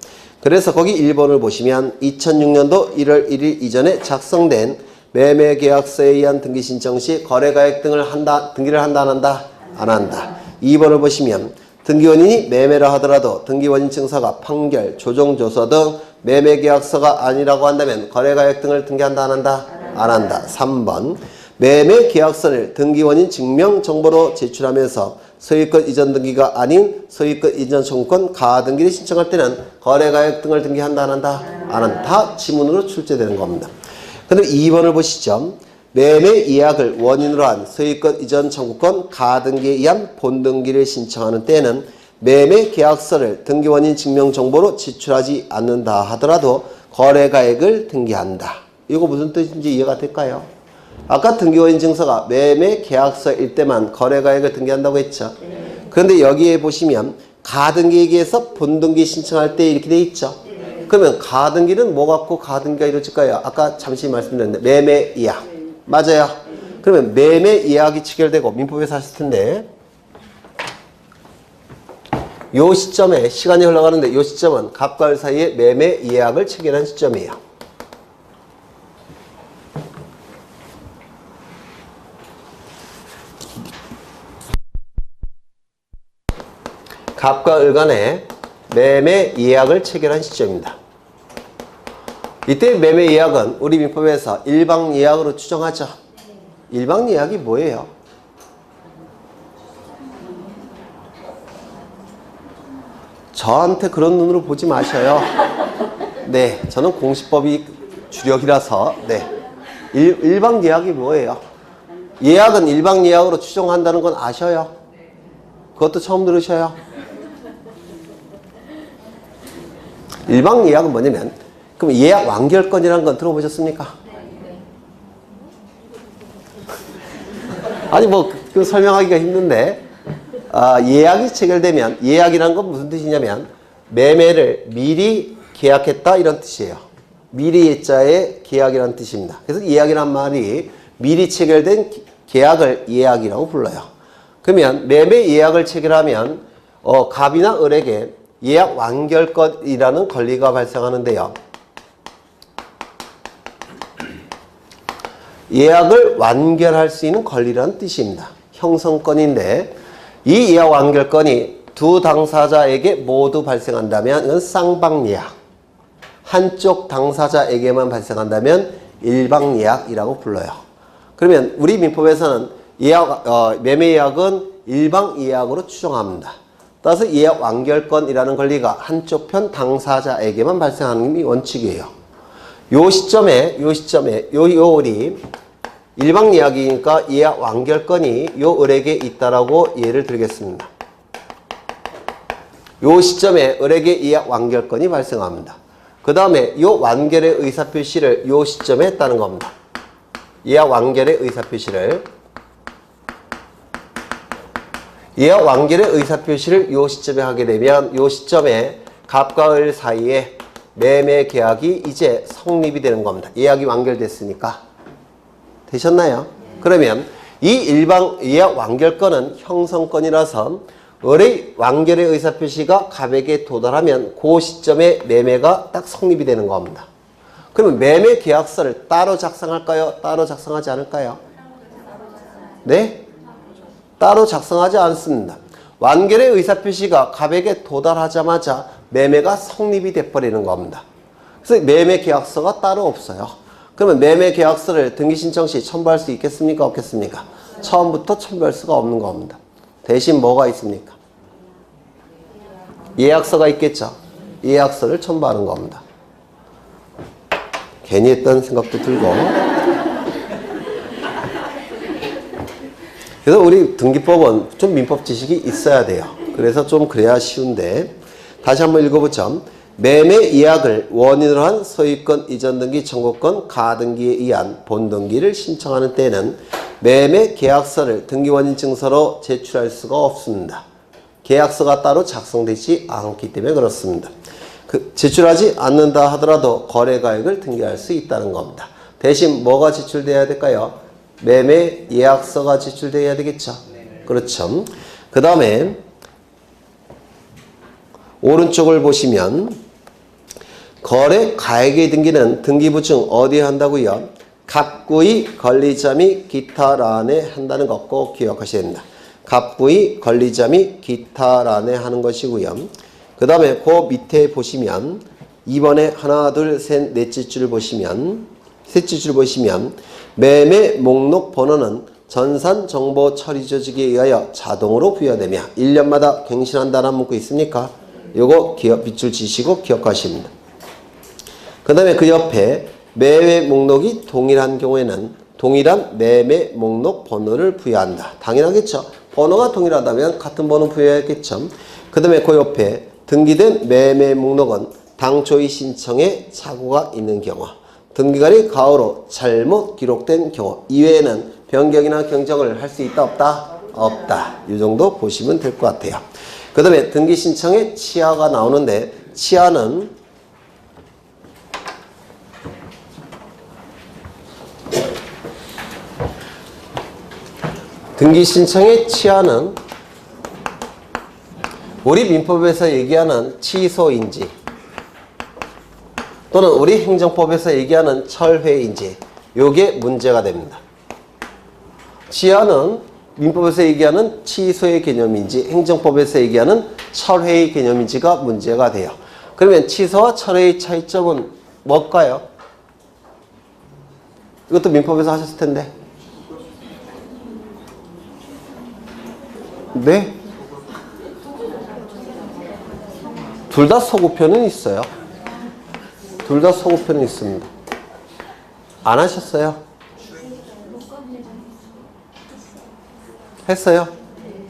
Speaker 1: 그래서 거기 1번을 보시면 2006년도 1월 1일 이전에 작성된 매매계약서에 의한 등기 신청 시 거래가액 등기를 한다 안 한다? 안 한다. 2번을 보시면 등기원인이 매매라 하더라도 등기원인 증서가 판결, 조정조서 등 매매계약서가 아니라고 한다면 거래가액 등을 등기한다 안 한다? 안 한다. 3번 매매계약서를 등기원인 증명정보로 제출하면서 소유권 이전 등기가 아닌 소유권 이전 청구권 가등기를 신청할 때는 거래가액 등을 등기한다 안 한다? 안 한다. 다 지문으로 출제되는 겁니다. 그다음에 2번을 보시죠. 매매 예약을 원인으로 한 소유권 이전 청구권 가등기에 의한 본등기를 신청하는 때에는 매매 계약서를 등기원인 증명정보로 제출하지 않는다 하더라도 거래가액을 등기한다. 이거 무슨 뜻인지 이해가 될까요? 아까 등기원인 증서가 매매 계약서일 때만 거래가액을 등기한다고 했죠. 그런데 여기에 보시면 가등기에서 본등기 신청할 때 이렇게 돼 있죠. 그러면 가등기는 뭐 갖고 가등기가 이루어질까요? 아까 잠시 말씀드렸는데 매매 예약. 맞아요. 그러면 매매 예약이 체결되고 민법에서 하실 텐데 요 시점에 시간이 흘러가는데 요 시점은 갑과 을 사이에 매매 예약을 체결한 시점이에요. 갑과 을 간에 매매 예약을 체결한 시점입니다. 이때 매매 예약은 우리 민법에서 일방 예약으로 추정하죠. 일방 예약이 뭐예요? 저한테 그런 눈으로 보지 마셔요. 네, 저는 공시법이 주력이라서. 네, 일방 예약이 뭐예요? 예약은 일방 예약으로 추정한다는 건 아셔요? 그것도 처음 들으셔요? 일방 예약은 뭐냐면, 그럼 예약 완결권이라는 건 들어보셨습니까? 아니 뭐 그 설명하기가 힘든데 예약이 체결되면 예약이라는 건 무슨 뜻이냐면 매매를 미리 계약했다 이런 뜻이에요. 미리 예자의 계약이라는 뜻입니다. 그래서 예약이란 말이 미리 체결된 계약을 예약이라고 불러요. 그러면 매매 예약을 체결하면 갑이나 을에게 예약 완결권이라는 권리가 발생하는데요. 예약을 완결할 수 있는 권리라는 뜻입니다. 형성권인데 이 예약 완결권이 두 당사자에게 모두 발생한다면 이건 쌍방예약, 한쪽 당사자에게만 발생한다면 일방예약이라고 불러요. 그러면 우리 민법에서는 매매 예약은 일방예약으로 추정합니다. 따라서 예약 완결권이라는 권리가 한쪽 편 당사자에게만 발생하는 게 원칙이에요. 요 시점에 요 을이 일방 예약이니까 예약 완결권이 요 을에게 있다라고 예를 들겠습니다. 요 시점에 을에게 예약 완결권이 발생합니다. 그 다음에 요 완결의 의사표시를 요 시점에 했다는 겁니다. 예약 완결의 의사표시를 요 시점에 하게 되면 요 시점에 갑과 을 사이에 매매 계약이 이제 성립이 되는 겁니다. 예약이 완결됐으니까. 되셨나요? 그러면 이 예약 완결권은 형성권이라서 을의 완결의 의사표시가 갑에게 도달하면 그 시점에 매매가 딱 성립이 되는 겁니다. 그러면 매매 계약서를 따로 작성할까요? 따로 작성하지 않을까요? 네? 따로 작성하지 않습니다. 완결의 의사표시가 갑에게 도달하자마자 매매가 성립이 돼버리는 겁니다. 그래서 매매 계약서가 따로 없어요. 그러면 매매 계약서를 등기 신청 시 첨부할 수 있겠습니까? 없겠습니까? 처음부터 첨부할 수가 없는 겁니다. 대신 뭐가 있습니까? 예약서가 있겠죠. 예약서를 첨부하는 겁니다. 괜히 했던 생각도 들고. 그래서 우리 등기법은 좀 민법 지식이 있어야 돼요. 그래서 좀 그래야 쉬운데 다시 한번 읽어보죠. 매매 예약을 원인으로 한 소유권 이전 등기 청구권 가등기에 의한 본등기를 신청하는 때에는 매매 계약서를 등기원인 증서로 제출할 수가 없습니다. 계약서가 따로 작성되지 않기 때문에 그렇습니다. 제출하지 않는다 하더라도 거래가액을 등기할 수 있다는 겁니다. 대신 뭐가 제출돼야 될까요? 매매 예약서가 제출돼야 되겠죠. 그렇죠. 그 다음에 오른쪽을 보시면 거래 가액의 등기는 등기부증 어디에 한다고요? 갑구의 권리자 및 기타란에 한다는 것 꼭 기억하셔야 됩니다. 갑구의 권리자 및 기타란에 하는 것이고요. 그 다음에 그 밑에 보시면 2번에 하나 둘 셋 넷째 줄 보시면 셋째 줄 보시면 매매 목록 번호는 전산 정보 처리 조직에 의하여 자동으로 부여되며 1년마다 갱신한다는 문구 있습니까? 요거 밑줄 지시고 기억하십니다. 그 다음에 그 옆에 매매 목록이 동일한 경우에는 동일한 매매 목록 번호를 부여한다. 당연하겠죠. 번호가 동일하다면 같은 번호 부여해야겠죠. 그 다음에 그 옆에 등기된 매매 목록은 당초의 신청에 착오가 있는 경우, 등기관이 가오로 잘못 기록된 경우 이외에는 변경이나 경정을 할 수 있다 없다? 없다. 이 정도 보시면 될 것 같아요. 그 다음에 등기 신청에 치하가 나오는데 치하는 등기 신청의 치하는 우리 민법에서 얘기하는 취소인지 또는 우리 행정법에서 얘기하는 철회인지 요게 문제가 됩니다. 치하는 민법에서 얘기하는 취소의 개념인지 행정법에서 얘기하는 철회의 개념인지가 문제가 돼요. 그러면 취소와 철회의 차이점은 뭘까요? 이것도 민법에서 하셨을 텐데. 네? 둘 다 소구표는 있어요. 둘 다 소구표는 있습니다. 안 하셨어요? 했어요?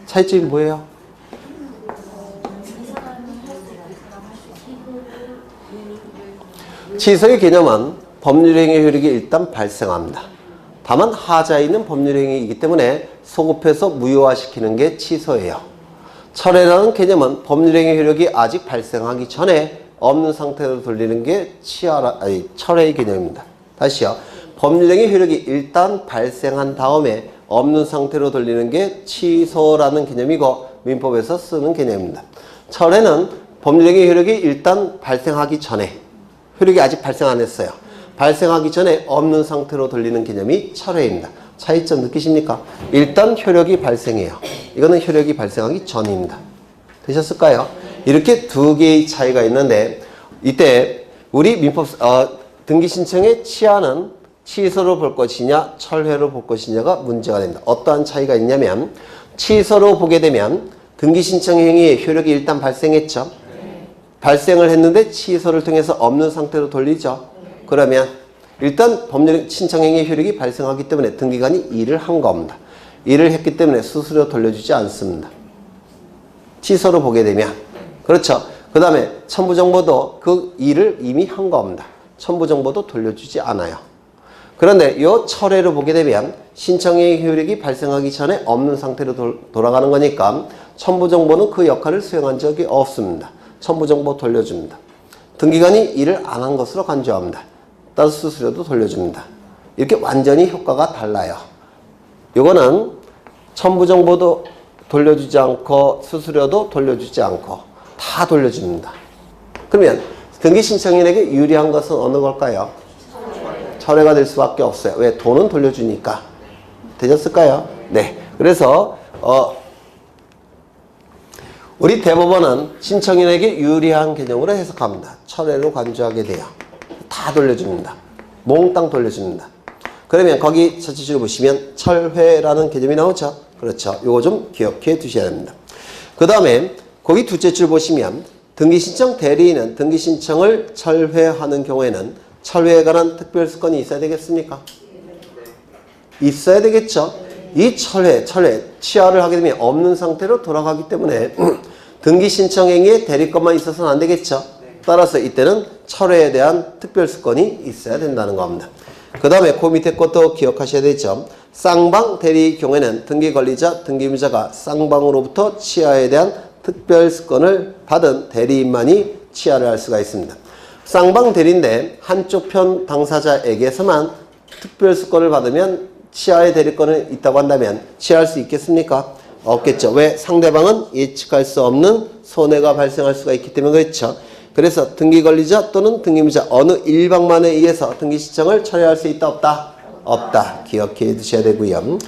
Speaker 1: 차이점이 뭐예요? 취소의 개념은 법률행위 효력이 일단 발생합니다. 다만 하자에 있는 법률행위이기 때문에 소급해서 무효화시키는 게 취소예요. 철회라는 개념은 법률행위 효력이 아직 발생하기 전에 없는 상태로 돌리는 게 철회의 개념입니다. 다시요. 법률행위 효력이 일단 발생한 다음에 없는 상태로 돌리는 게 취소라는 개념이고 민법에서 쓰는 개념입니다. 철회는 법률행위 효력이 일단 발생하기 전에, 효력이 아직 발생 안 했어요. 발생하기 전에 없는 상태로 돌리는 개념이 철회입니다. 차이점 느끼십니까? 일단 효력이 발생해요. 이거는 효력이 발생하기 전입니다. 되셨을까요? 이렇게 두 개의 차이가 있는데 이때 우리 민법 등기 신청의 취하는 취소로 볼 것이냐 철회로 볼 것이냐가 문제가 됩니다. 어떠한 차이가 있냐면 취소로 보게 되면 등기 신청 행위의 효력이 일단 발생했죠. 발생을 했는데 취소를 통해서 없는 상태로 돌리죠. 그러면 일단 법률 신청행위 효력이 발생하기 때문에 등기관이 일을 한 겁니다. 일을 했기 때문에 수수료 돌려주지 않습니다. 취소로 보게 되면. 그렇죠. 그 다음에 첨부정보도 그 일을 이미 한 겁니다. 첨부정보도 돌려주지 않아요. 그런데 이 철회로 보게 되면 신청행위 효력이 발생하기 전에 없는 상태로 돌아가는 거니까 첨부정보는 그 역할을 수행한 적이 없습니다. 첨부정보 돌려줍니다. 등기관이 일을 안 한 것으로 간주합니다. 따라서 수수료도 돌려줍니다. 이렇게 완전히 효과가 달라요. 이거는 첨부정보도 돌려주지 않고 수수료도 돌려주지 않고 다 돌려줍니다. 그러면 등기신청인에게 유리한 것은 어느 걸까요? 철회가 될 수밖에 없어요. 왜? 돈은 돌려주니까. 되셨을까요? 네. 그래서 우리 대법원은 신청인에게 유리한 개념으로 해석합니다. 철회로 간주하게 돼요. 다 돌려줍니다. 몽땅 돌려줍니다. 그러면 거기 첫째 줄 보시면 철회라는 개념이 나오죠. 그렇죠. 요거 좀 기억해 두셔야 됩니다. 그 다음에 거기 둘째 줄 보시면 등기신청 대리인은 등기신청을 철회하는 경우에는 철회에 관한 특별수건이 있어야 되겠습니까? 있어야 되겠죠. 이 철회, 취하를 하게 되면 없는 상태로 돌아가기 때문에 등기신청행위에 대리건만 있어서는 안 되겠죠. 따라서 이때는 철회에 대한 특별수건이 있어야 된다는 겁니다. 그 다음에 그 밑에 것도 기억하셔야 되죠. 쌍방 대리의 경우에는 등기권리자, 등기무자가 쌍방으로부터 취하에 대한 특별수건을 받은 대리인만이 취하를 할 수가 있습니다. 쌍방 대리인데 한쪽 편 당사자에게서만 특별수건을 받으면 취하의 대리권이 있다고 한다면 취하할 수 있겠습니까? 없겠죠. 왜? 상대방은 예측할 수 없는 손해가 발생할 수가 있기 때문에 그렇죠. 그래서 등기권리자 또는 등기무자 어느 일방만에 의해서 등기신청을 철회할 수 있다 없다? 없다. 기억해 두셔야 되고요.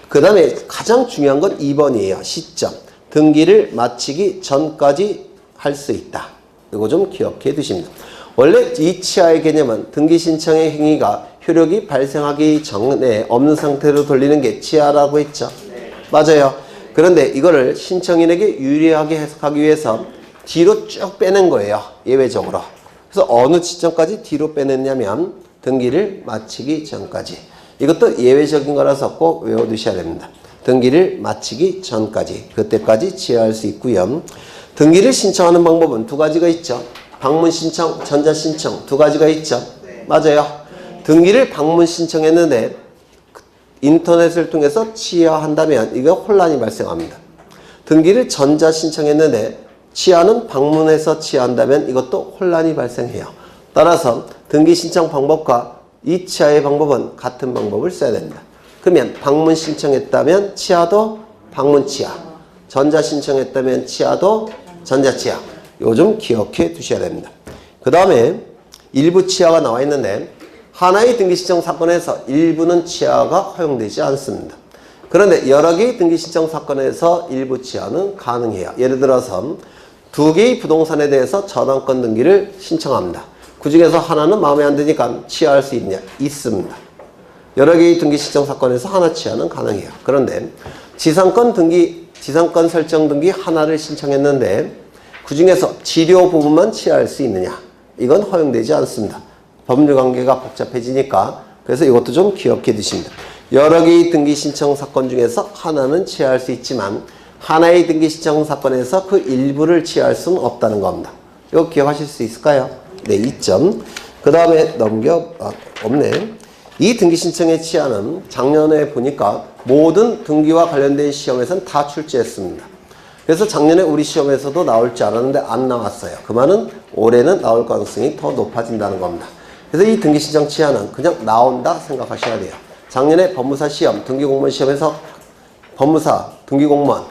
Speaker 1: 그 다음에 가장 중요한 건 2번이에요. 시점. 등기를 마치기 전까지 할 수 있다. 이거 좀 기억해 두십니다. 원래 이 취하의 개념은 등기신청의 행위가 효력이 발생하기 전에 없는 상태로 돌리는 게 취하라고 했죠. 맞아요. 그런데 이거를 신청인에게 유리하게 해석하기 위해서 뒤로 쭉 빼낸 거예요. 예외적으로. 그래서 어느 시점까지 뒤로 빼냈냐면 등기를 마치기 전까지. 이것도 예외적인 거라서 꼭 외워두셔야 됩니다. 등기를 마치기 전까지. 그때까지 취하할 수 있고요. 등기를 신청하는 방법은 두 가지가 있죠. 방문 신청, 전자 신청 두 가지가 있죠. 맞아요. 등기를 방문 신청했는데 인터넷을 통해서 취하한다면 이거 혼란이 발생합니다. 등기를 전자 신청했는데 취하는 방문해서 취하한다면 이것도 혼란이 발생해요. 따라서 등기 신청 방법과 이 취하의 방법은 같은 방법을 써야 됩니다. 그러면 방문 신청했다면 취하도 방문 취하, 전자 신청했다면 취하도 전자 취하. 요즘 기억해 두셔야 됩니다. 그 다음에 일부 취하가 나와 있는데 하나의 등기 신청 사건에서 일부는 취하가 허용되지 않습니다. 그런데 여러 개의 등기 신청 사건에서 일부 취하는 가능해요. 예를 들어서 두 개의 부동산에 대해서 전환권 등기를 신청합니다. 그 중에서 하나는 마음에 안 드니까 취하할 수 있냐? 있습니다. 여러 개의 등기 신청 사건에서 하나 취하는 가능해요. 그런데 지상권 설정 등기 하나를 신청했는데 그 중에서 지료 부분만 취하할 수 있느냐? 이건 허용되지 않습니다. 법률 관계가 복잡해지니까. 그래서 이것도 좀 기억해 두십니다. 여러 개의 등기 신청 사건 중에서 하나는 취하할 수 있지만 하나의 등기 신청 사건에서 그 일부를 취하할 수는 없다는 겁니다. 이거 기억하실 수 있을까요? 네, 2점. 그 다음에 없네. 이 등기 신청의 취하는 작년에 보니까 모든 등기와 관련된 시험에서는 다 출제했습니다. 그래서 작년에 우리 시험에서도 나올 줄 알았는데 안 나왔어요. 그 말은 올해는 나올 가능성이 더 높아진다는 겁니다. 그래서 이 등기 신청 취하는 그냥 나온다 생각하셔야 돼요. 작년에 법무사 시험, 등기공무원 시험에서 법무사, 등기공무원,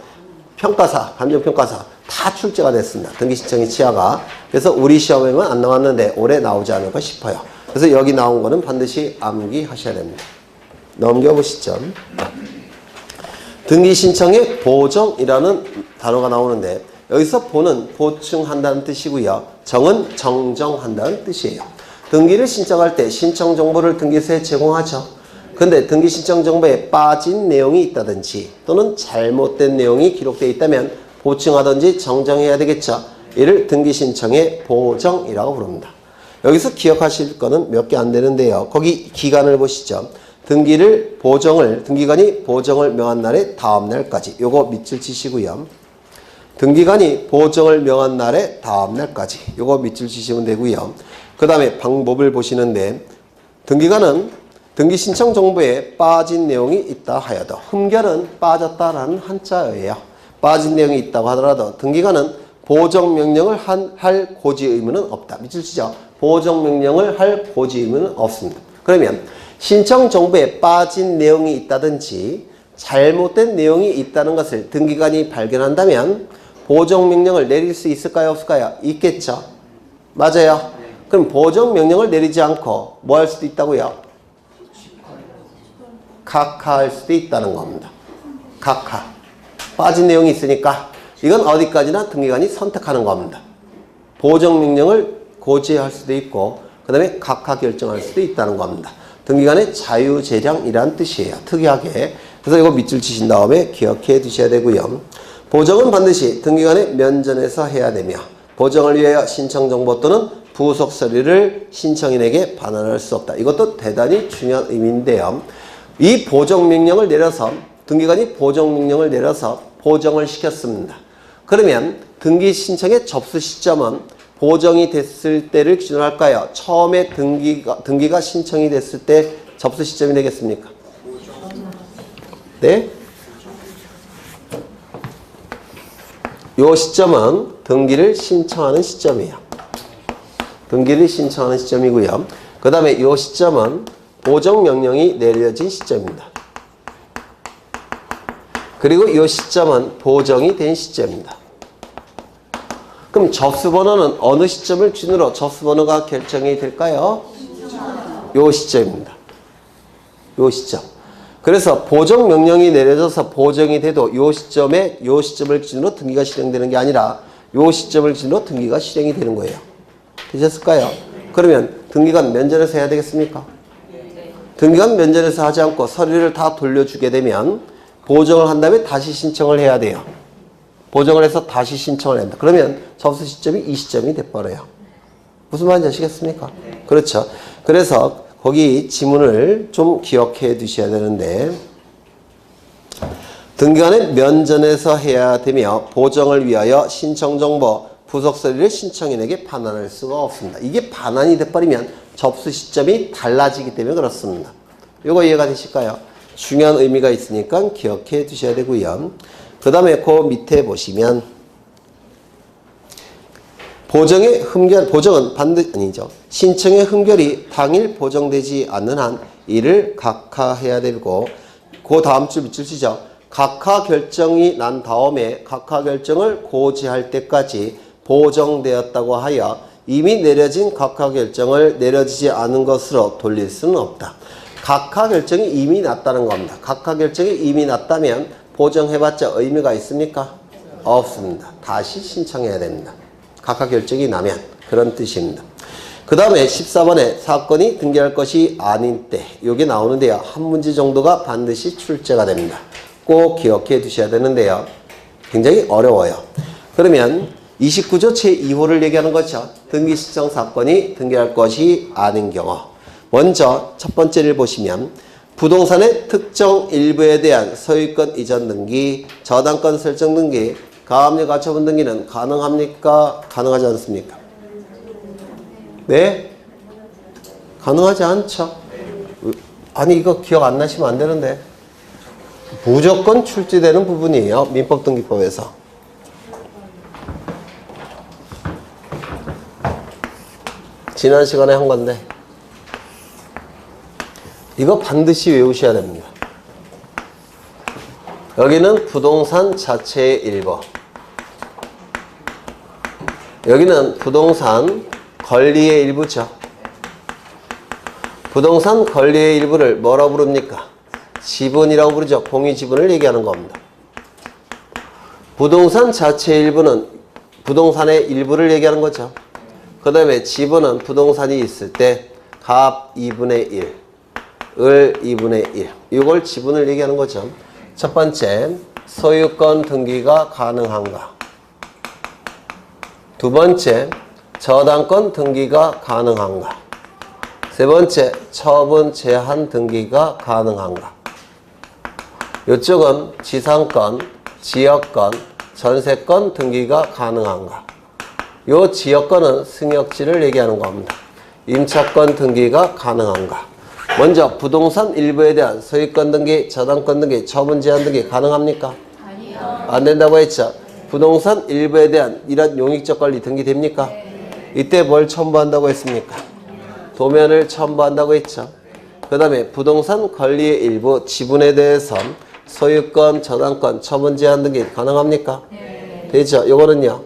Speaker 1: 평가사, 감정평가사 다 출제가 됐습니다. 등기 신청의 취하가. 그래서 우리 시험에만 안 나왔는데 올해 나오지 않을까 싶어요. 그래서 여기 나온 거는 반드시 암기하셔야 됩니다. 넘겨보시죠. 등기 신청의 보정이라는 단어가 나오는데 여기서 보는 보충한다는 뜻이고요. 정은 정정한다는 뜻이에요. 등기를 신청할 때 신청 정보를 등기소에 제공하죠. 근데 등기 신청 정보에 빠진 내용이 있다든지 또는 잘못된 내용이 기록되어 있다면 보충하든지 정정해야 되겠죠. 이를 등기 신청의 보정이라고 부릅니다. 여기서 기억하실 거는 몇 개 안 되는데요. 거기 기간을 보시죠. 등기관이 보정을 명한 날의 다음 날까지. 요거 밑줄 치시고요. 등기관이 보정을 명한 날의 다음 날까지. 요거 밑줄 치시면 되고요. 그 다음에 방법을 보시는데 등기관은 등기 신청 정보에 빠진 내용이 있다 하여도 흠결은 빠졌다라는 한자어예요. 빠진 내용이 있다고 하더라도 등기관은 보정 명령을 할 고지 의무는 없다. 밑줄 치죠. 보정 명령을 할 고지 의무는 없습니다. 그러면 신청 정보에 빠진 내용이 있다든지 잘못된 내용이 있다는 것을 등기관이 발견한다면 보정 명령을 내릴 수 있을까요? 없을까요? 있겠죠. 맞아요. 그럼 보정 명령을 내리지 않고 뭐 할 수도 있다고요? 각하할 수도 있다는 겁니다. 각하. 빠진 내용이 있으니까 이건 어디까지나 등기관이 선택하는 겁니다. 보정 명령을 고지할 수도 있고 그 다음에 각하 결정할 수도 있다는 겁니다. 등기관의 자유재량이란 뜻이에요. 특이하게. 그래서 이거 밑줄 치신 다음에 기억해 두셔야 되고요. 보정은 반드시 등기관의 면전에서 해야 되며 보정을 위하여 신청정보 또는 부속 서류를 신청인에게 반환할 수 없다. 이것도 대단히 중요한 의미인데요. 이 보정명령을 내려서 등기관이 보정명령을 내려서 보정을 시켰습니다. 그러면 등기 신청의 접수 시점은 보정이 됐을 때를 기준으로 할까요? 처음에 등기가 신청이 됐을 때 접수 시점이 되겠습니까? 네? 요 시점은 등기를 신청하는 시점이에요. 등기를 신청하는 시점이고요. 그 다음에 요 시점은 보정명령이 내려진 시점입니다. 그리고 이 시점은 보정이 된 시점입니다. 그럼 접수번호는 어느 시점을 기준으로 접수번호가 결정이 될까요? 이 시점입니다. 이 시점. 그래서 보정명령이 내려져서 보정이 돼도 이 시점을 기준으로 등기가 실행되는 게 아니라 이 시점을 기준으로 등기가 실행이 되는 거예요. 되셨을까요? 그러면 등기관 면전에서 해야 되겠습니까? 등기관 면전에서 하지 않고 서류를 다 돌려주게 되면 보정을 한 다음에 다시 신청을 해야 돼요. 보정을 해서 다시 신청을 한다. 그러면 접수 시점이 이 시점이 돼버려요. 무슨 말인지 아시겠습니까? 그렇죠. 그래서 거기 지문을 좀 기억해 두셔야 되는데 등기관에 면전에서 해야 되며 보정을 위하여 신청정보 부속서류를 신청인에게 반환할 수가 없습니다. 이게 반환이 돼버리면 접수 시점이 달라지기 때문에 그렇습니다. 이거 이해가 되실까요? 중요한 의미가 있으니까 기억해 두셔야 되고요. 그 다음에 그 밑에 보시면 보정은 반드시 아니죠. 신청의 흠결이 당일 보정되지 않는 한 이를 각하해야 되고 그 다음 줄 밑줄 치죠. 각하 결정이 난 다음에 각하 결정을 고지할 때까지 보정되었다고 하여 이미 내려진 각하 결정을 내려지지 않은 것으로 돌릴 수는 없다. 각하 결정이 이미 났다는 겁니다. 각하 결정이 이미 났다면 보정해봤자 의미가 있습니까? 없습니다. 다시 신청해야 됩니다. 각하 결정이 나면 그런 뜻입니다. 그 다음에 14번에 사건이 등기할 것이 아닌 때 여기 나오는데요. 한 문제 정도가 반드시 출제가 됩니다. 꼭 기억해 두셔야 되는데요. 굉장히 어려워요. 그러면 29조 제2호를 얘기하는 거죠. 등기 신청 사건이 등기할 것이 아닌 경우. 먼저 첫 번째를 보시면 부동산의 특정 일부에 대한 소유권 이전 등기, 저당권 설정 등기, 가압류 가처분 등기는 가능합니까? 가능하지 않습니까? 네? 가능하지 않죠? 아니 이거 기억 안 나시면 안 되는데 무조건 출제되는 부분이에요. 민법등기법에서. 지난 시간에 한 건데 이거 반드시 외우셔야 됩니다. 여기는 부동산 자체의 일부, 여기는 부동산 권리의 일부죠. 부동산 권리의 일부를 뭐라고 부릅니까? 지분이라고 부르죠. 공유지분을 얘기하는 겁니다. 부동산 자체의 일부는 부동산의 일부를 얘기하는 거죠. 그 다음에 지분은 부동산이 있을 때 갑 2분의 1, 을 2분의 1 이걸 지분을 얘기하는 거죠. 첫 번째, 소유권 등기가 가능한가. 두 번째, 저당권 등기가 가능한가. 세 번째, 처분 제한 등기가 가능한가. 이쪽은 지상권, 지역권, 전세권 등기가 가능한가. 요 지역권은 승역지를 얘기하는 겁니다. 임차권 등기가 가능한가. 먼저 부동산 일부에 대한 소유권 등기, 저당권 등기, 처분 제한 등기 가능합니까? 아니요. 안 된다고 했죠. 부동산 일부에 대한 이런 용익적 권리 등기 됩니까? 이때 뭘 첨부한다고 했습니까? 도면을 첨부한다고 했죠. 그 다음에 부동산 권리의 일부 지분에 대해서 소유권, 저당권, 처분 제한 등기 가능합니까? 되죠. 요거는요?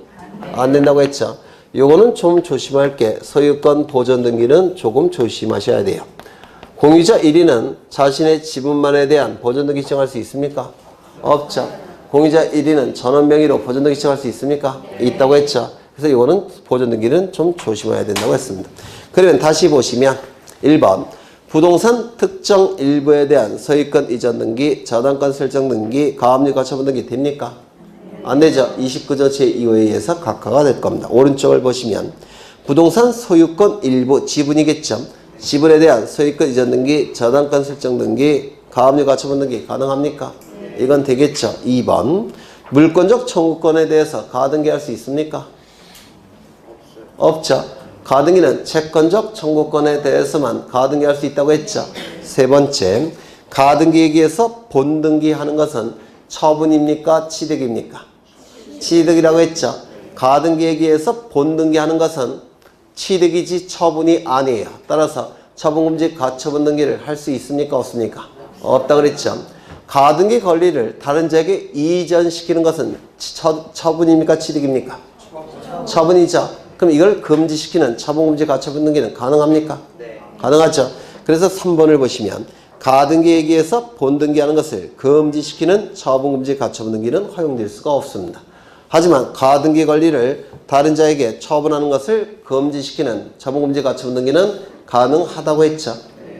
Speaker 1: 안 된다고 했죠. 요거는 좀 조심할 게 소유권 보존 등기는 조금 조심하셔야 돼요. 공유자 1위는 자신의 지분만에 대한 보존등기 신청할 수 있습니까? 없죠. 공유자 1위는 전원 명의로 보존등기 신청할 수 있습니까? 있다고 했죠. 그래서 이거는 보존등기는 좀 조심해야 된다고 했습니다. 그러면 다시 보시면 1번 부동산 특정 일부에 대한 소유권 이전 등기, 저당권 설정 등기, 가압류 가처분 등기 됩니까? 안 되죠. 29조 제2호에 의해서 각하가 될 겁니다. 오른쪽을 보시면 부동산 소유권 일부 지분이겠죠. 지분에 대한 소유권 이전 등기, 저당권 설정 등기, 가압류 가처분 등기 가능합니까? 이건 되겠죠. 2번 물권적 청구권에 대해서 가등기할 수 있습니까? 없죠. 가등기는 채권적 청구권에 대해서만 가등기할 수 있다고 했죠. 세 번째, 가등기에 의해서 본등기하는 것은 처분입니까? 취득입니까? 취득이라고 했죠. 가등기에 의해서 본등기하는 것은 취득이지 처분이 아니에요. 따라서 처분금지 가처분 등기를 할 수 있습니까? 없습니까? 없다 그랬죠. 가등기 권리를 다른 자에게 이전시키는 것은 처분입니까? 취득입니까? 처분이죠. 그럼 이걸 금지시키는 처분금지 가처분 등기는 가능합니까? 네. 가능하죠. 그래서 3번을 보시면 가등기에 의해서 본등기하는 것을 금지시키는 처분금지 가처분 등기는 허용될 수가 없습니다. 하지만 가등기 권리를 다른 자에게 처분하는 것을 금지시키는 처분금지 가처분 등기는 가능하다고 했죠.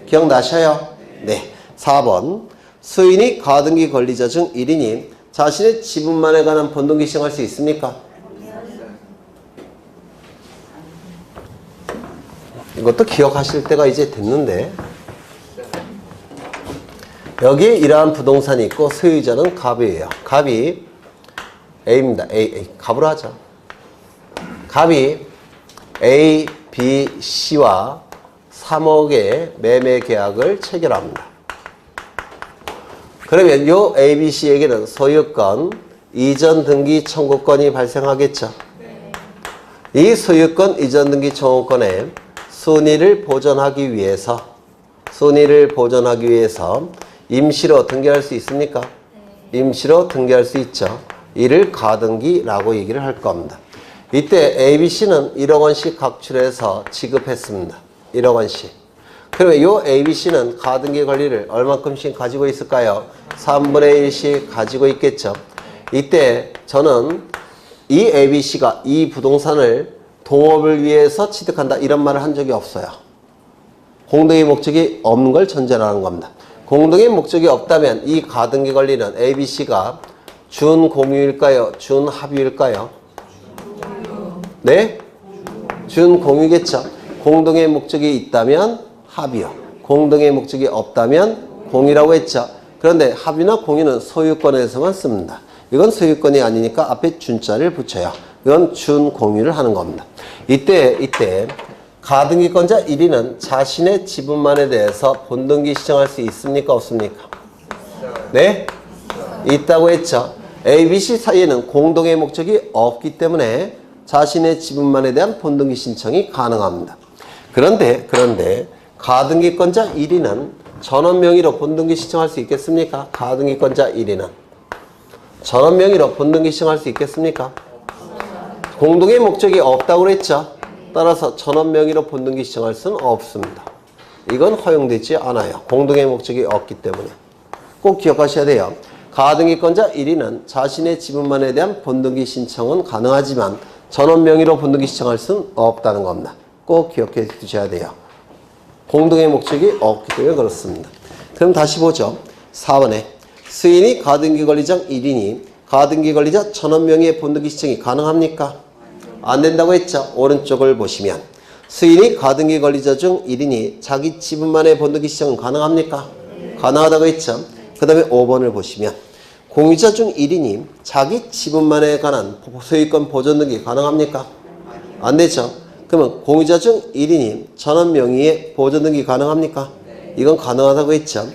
Speaker 1: 기억나셔요? 네. 4번 수인이 가등기 권리자 중 1인이 자신의 지분만에 관한 본등기 신청할 수 있습니까? 이것도 기억하실 때가 이제 됐는데 여기 이러한 부동산이 있고 소유자는 갑이에요. 갑이 A입니다. A. 갑으로 하죠. 갑이 A, B, C와 3억의 매매 계약을 체결합니다. 그러면 요 A, B, C에게는 소유권, 이전 등기 청구권이 발생하겠죠. 이 소유권, 이전 등기 청구권의 순위를 보존하기 위해서 임시로 등기할 수 있습니까? 임시로 등기할 수 있죠. 이를 가등기라고 얘기를 할 겁니다. 이때 ABC는 1억 원씩 각출해서 지급했습니다. 1억 원씩. 그러면 요 ABC는 가등기 권리를 얼마큼씩 가지고 있을까요? 3분의 1씩 가지고 있겠죠. 이때 저는 이 ABC가 이 부동산을 동업을 위해서 취득한다 이런 말을 한 적이 없어요. 공동의 목적이 없는 걸 전제로 하는 겁니다. 공동의 목적이 없다면 이 가등기 권리는 ABC가 준공유일까요? 준합유일까요? 네? 준공유겠죠. 공동의 목적이 있다면 합이요. 공동의 목적이 없다면 공유라고 했죠. 그런데 합이나 공유는 소유권에서만 씁니다. 이건 소유권이 아니니까 앞에 준자를 붙여요. 이건 준공유를 하는 겁니다. 이때 가등기권자 1위는 자신의 지분만에 대해서 본등기 신청할 수 있습니까? 없습니까? 네? 있다고 했죠. A, B, C 사이에는 공동의 목적이 없기 때문에 자신의 지분만에 대한 본등기 신청이 가능합니다. 그런데 가등기권자 1위는 전원 명의로 본등기 신청할 수 있겠습니까? 가등기권자 1위는 전원 명의로 본등기 신청할 수 있겠습니까? 공동의 목적이 없다고 그랬죠. 따라서 전원 명의로 본등기 신청할 수는 없습니다. 이건 허용되지 않아요. 공동의 목적이 없기 때문에. 꼭 기억하셔야 돼요. 가등기권자 1위는 자신의 지분만에 대한 본등기 신청은 가능하지만 전원 명의로 본등기 신청할 수는 없다는 겁니다. 꼭 기억해 두셔야 돼요. 공동의 목적이 없기 때문에 그렇습니다. 그럼 다시 보죠. 4번에 수인이 가등기 권리자 1인이 가등기 권리자 전원 명의의 본등기 신청이 가능합니까? 안 된다고 했죠. 오른쪽을 보시면 수인이 가등기 권리자 중 1인이 자기 지분만의 본등기 신청은 가능합니까? 가능하다고 했죠. 그 다음에 5번을 보시면 공유자 중 1인이 자기 지분만에 관한 소유권 보존 등기 가능합니까? 안 되죠. 그러면 공유자 중 1인이 전원 명의의 보존 등기 가능합니까? 이건 가능하다고 했죠.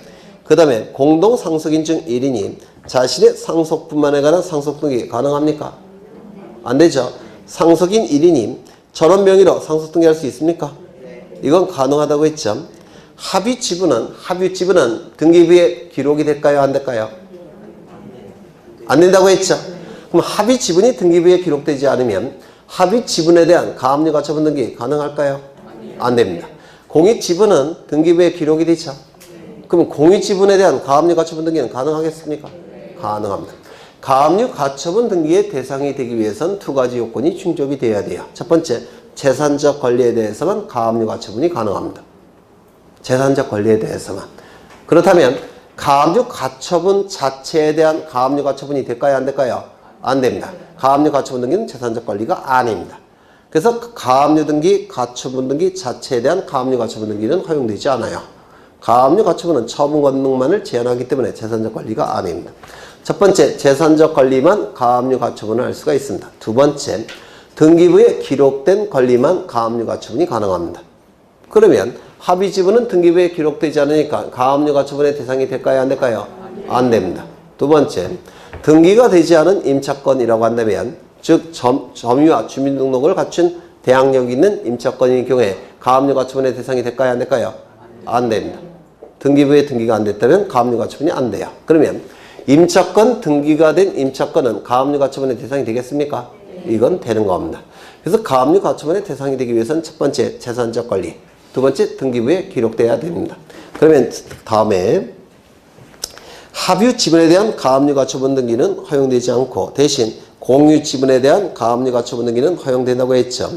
Speaker 1: 그 다음에 공동 상속인 중 1인이 자신의 상속분만에 관한 상속 등기 가능합니까? 안 되죠. 상속인 1인이 전원 명의로 상속 등기할 수 있습니까? 이건 가능하다고 했죠. 합의 지분은 등기부에 기록이 될까요? 안 될까요? 안 된다고 했죠. 그럼 합의 지분이 등기부에 기록되지 않으면 합의 지분에 대한 가압류 가처분 등기 가능할까요? 안 됩니다. 공유 지분은 등기부에 기록이 되죠. 그럼 공유 지분에 대한 가압류 가처분 등기는 가능하겠습니까? 가능합니다. 가압류 가처분 등기의 대상이 되기 위해서는 두 가지 요건이 충족이 돼야 돼요. 첫 번째, 재산적 권리에 대해서만 가압류 가처분이 가능합니다. 재산적 권리에 대해서만. 그렇다면 가압류 가처분 자체에 대한 가압류 가처분이 될까요? 안 될까요? 안 됩니다. 가압류 가처분 등기는 재산적 권리가 아닙니다. 그래서 가압류 등기, 가처분 등기 자체에 대한 가압류 가처분 등기는 허용되지 않아요. 가압류 가처분은 처분 권능만을 제한하기 때문에 재산적 권리가 아닙니다. 첫 번째, 재산적 권리만 가압류 가처분을 할 수가 있습니다. 두 번째, 등기부에 기록된 권리만 가압류 가처분이 가능합니다. 그러면 합의 지분은 등기부에 기록되지 않으니까 가압류 가처분의 대상이 될까요? 안 될까요? 안 됩니다. 두 번째, 등기가 되지 않은 임차권이라고 한다면 즉 점유와 주민등록을 갖춘 대항력이 있는 임차권인 경우에 가압류 가처분의 대상이 될까요? 안 될까요? 안 됩니다. 등기부에 등기가 안 됐다면 가압류 가처분이 안 돼요. 그러면 임차권 등기가 된 임차권은 가압류 가처분의 대상이 되겠습니까? 이건 되는 겁니다. 그래서 가압류 가처분의 대상이 되기 위해서는 첫 번째 재산적 권리, 두 번째 등기부에 기록돼야 됩니다. 그러면 다음에 합유 지분에 대한 가압류 가처분 등기는 허용되지 않고 대신 공유 지분에 대한 가압류 가처분 등기는 허용된다고 했죠.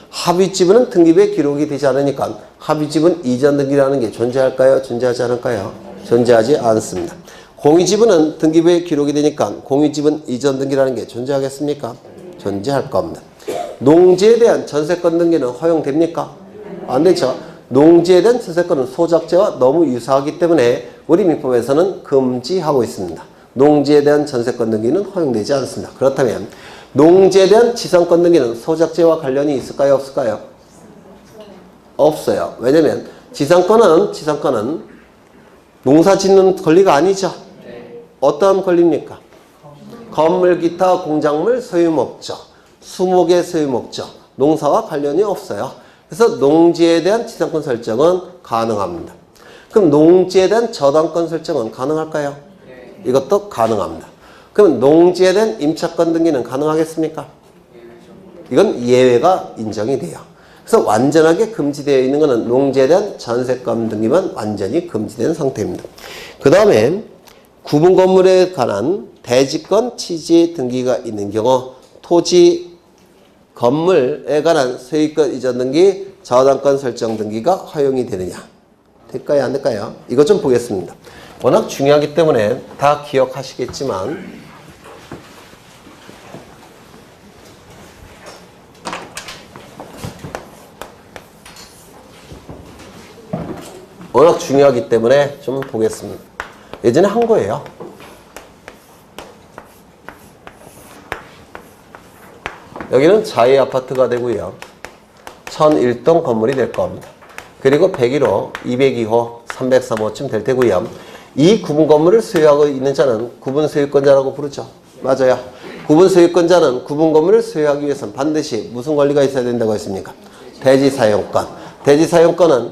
Speaker 1: 합의 지분은 등기부에 기록이 되지 않으니까 합의 지분 이전 등기라는 게 존재할까요? 존재하지 않을까요? 존재하지 않습니다. 공유 지분은 등기부에 기록이 되니까 공유 지분 이전 등기라는 게 존재하겠습니까? 존재할 겁니다. 농지에 대한 전세권 등기는 허용됩니까? 안 되죠. 농지에 대한 전세권은 소작제와 너무 유사하기 때문에 우리 민법에서는 금지하고 있습니다. 농지에 대한 전세권 등기는 허용되지 않습니다. 그렇다면 농지에 대한 지상권 등기는 소작지와 관련이 있을까요? 없을까요? 없어요. 왜냐면 지상권은 농사 짓는 권리가 아니죠. 어떠한 권리입니까? 건물, 기타, 공작물, 소유목적, 수목의 소유목적, 농사와 관련이 없어요. 그래서 농지에 대한 지상권 설정은 가능합니다. 그럼 농지에 대한 저당권 설정은 가능할까요? 이것도 가능합니다. 그럼 농지에 대한 임차권 등기는 가능하겠습니까? 이건 예외가 인정이 돼요. 그래서 완전하게 금지되어 있는 것은 농지에 대한 전세권 등기만 완전히 금지된 상태입니다. 그 다음에 구분 건물에 관한 대지권 취지 등기가 있는 경우 토지 건물에 관한 소유권 이전 등기, 저당권 설정 등기가 허용이 되느냐? 될까요? 안 될까요? 이것 좀 보겠습니다. 워낙 중요하기 때문에 다 기억하시겠지만 워낙 중요하기 때문에 좀 보겠습니다. 예전에 한 거예요. 여기는 자이 아파트가 되고요. 1001동 건물이 될 겁니다. 그리고 101호, 202호, 303호쯤 될 테고요. 이 구분 건물을 소유하고 있는 자는 구분 소유권자라고 부르죠. 맞아요. 구분 소유권자는 구분 건물을 소유하기 위해서는 반드시 무슨 권리가 있어야 된다고 했습니까? 대지 사용권. 대지 사용권은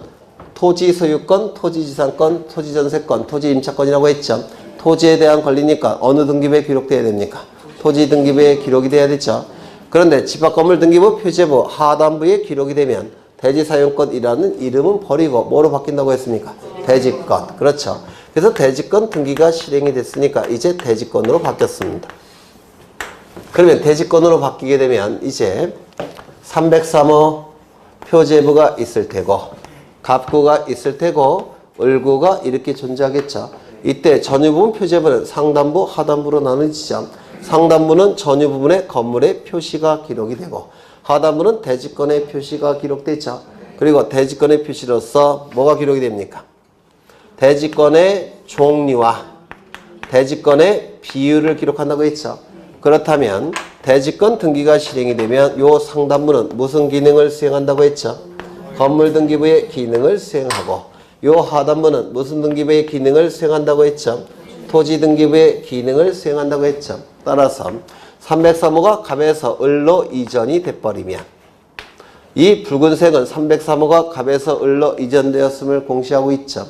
Speaker 1: 토지 소유권, 토지 지상권, 토지 전세권, 토지 임차권이라고 했죠. 토지에 대한 권리니까 어느 등기부에 기록돼야 됩니까? 토지 등기부에 기록이 돼야 되죠. 그런데 집합건물 등기부 표제부 하단부에 기록이 되면 대지사용권이라는 이름은 버리고 뭐로 바뀐다고 했습니까? 대지권. 그렇죠. 그래서 대지권 등기가 실행이 됐으니까 이제 대지권으로 바뀌었습니다. 그러면 대지권으로 바뀌게 되면 이제 303호 표제부가 있을 테고 갑구가 있을 테고 을구가 이렇게 존재하겠죠. 이때 전유부분 표제부는 상단부, 하단부로 나누지죠. 상단부는 전유 부분의 건물의 표시가 기록이 되고 하단부는 대지권의 표시가 기록되죠. 그리고 대지권의 표시로서 뭐가 기록이 됩니까? 대지권의 종류와 대지권의 비율을 기록한다고 했죠. 그렇다면 대지권 등기가 실행이 되면 요 상단부는 무슨 기능을 수행한다고 했죠? 건물 등기부의 기능을 수행하고 요 하단부는 무슨 등기부의 기능을 수행한다고 했죠? 토지 등기부의 기능을 수행한다고 했죠. 따라서 303호가 갑에서 을로 이전이 돼버리면 이 붉은색은 303호가 갑에서 을로 이전되었음을 공시하고 있죠.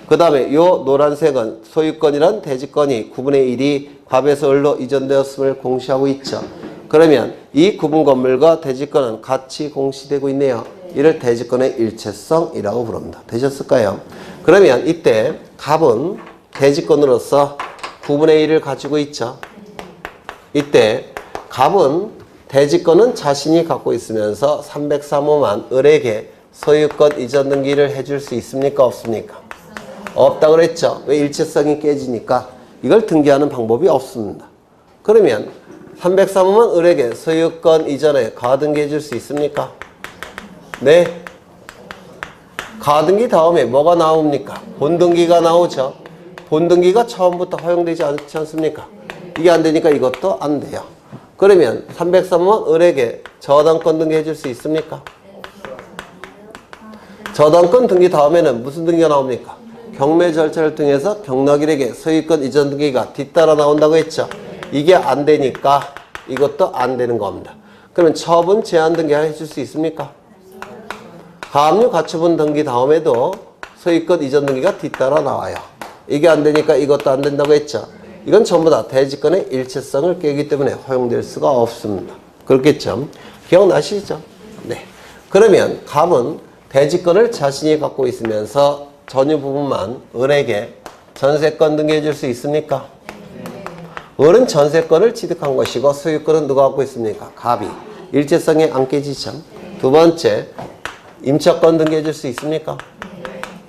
Speaker 1: 그 다음에 요 노란색은 소유권이란 대지권이 9분의 1이 갑에서 을로 이전되었음을 공시하고 있죠. 그러면 이 구분 건물과 대지권은 같이 공시되고 있네요. 이를 대지권의 일체성이라고 부릅니다. 되셨을까요? 그러면 이때 갑은 대지권으로서 9분의 1을 가지고 있죠. 이때 갑은 대지권은 자신이 갖고 있으면서 303호만 을에게 소유권 이전 등기를 해줄 수 있습니까? 없습니까? 없다 그랬죠. 왜? 일체성이 깨지니까 이걸 등기하는 방법이 없습니다. 그러면 303호만 을에게 소유권 이전에 가등기 해줄 수 있습니까? 네. 가등기 다음에 뭐가 나옵니까? 본등기가 나오죠. 본등기가 처음부터 허용되지 않지 않습니까? 이게 안 되니까 이것도 안 돼요. 그러면 303호 을에게 저당권 등기 해줄 수 있습니까? 저당권 등기 다음에는 무슨 등기가 나옵니까? 경매 절차를 통해서 경락일에게 소유권 이전 등기가 뒤따라 나온다고 했죠. 이게 안 되니까 이것도 안 되는 겁니다. 그러면 처분 제한 등기 해줄 수 있습니까? 가압류 가처분 등기 다음에도 소유권 이전 등기가 뒤따라 나와요. 이게 안 되니까 이것도 안 된다고 했죠. 이건 전부 다 대지권의 일체성을 깨기 때문에 허용될 수가 없습니다. 그렇겠죠? 기억나시죠? 네. 그러면 갑은 대지권을 자신이 갖고 있으면서 전유 부분만 을에게 전세권 등기해 줄 수 있습니까? 을은 전세권을 취득한 것이고 소유권은 누가 갖고 있습니까? 갑이. 일체성에 안 깨지죠. 두 번째, 임차권 등기해 줄 수 있습니까?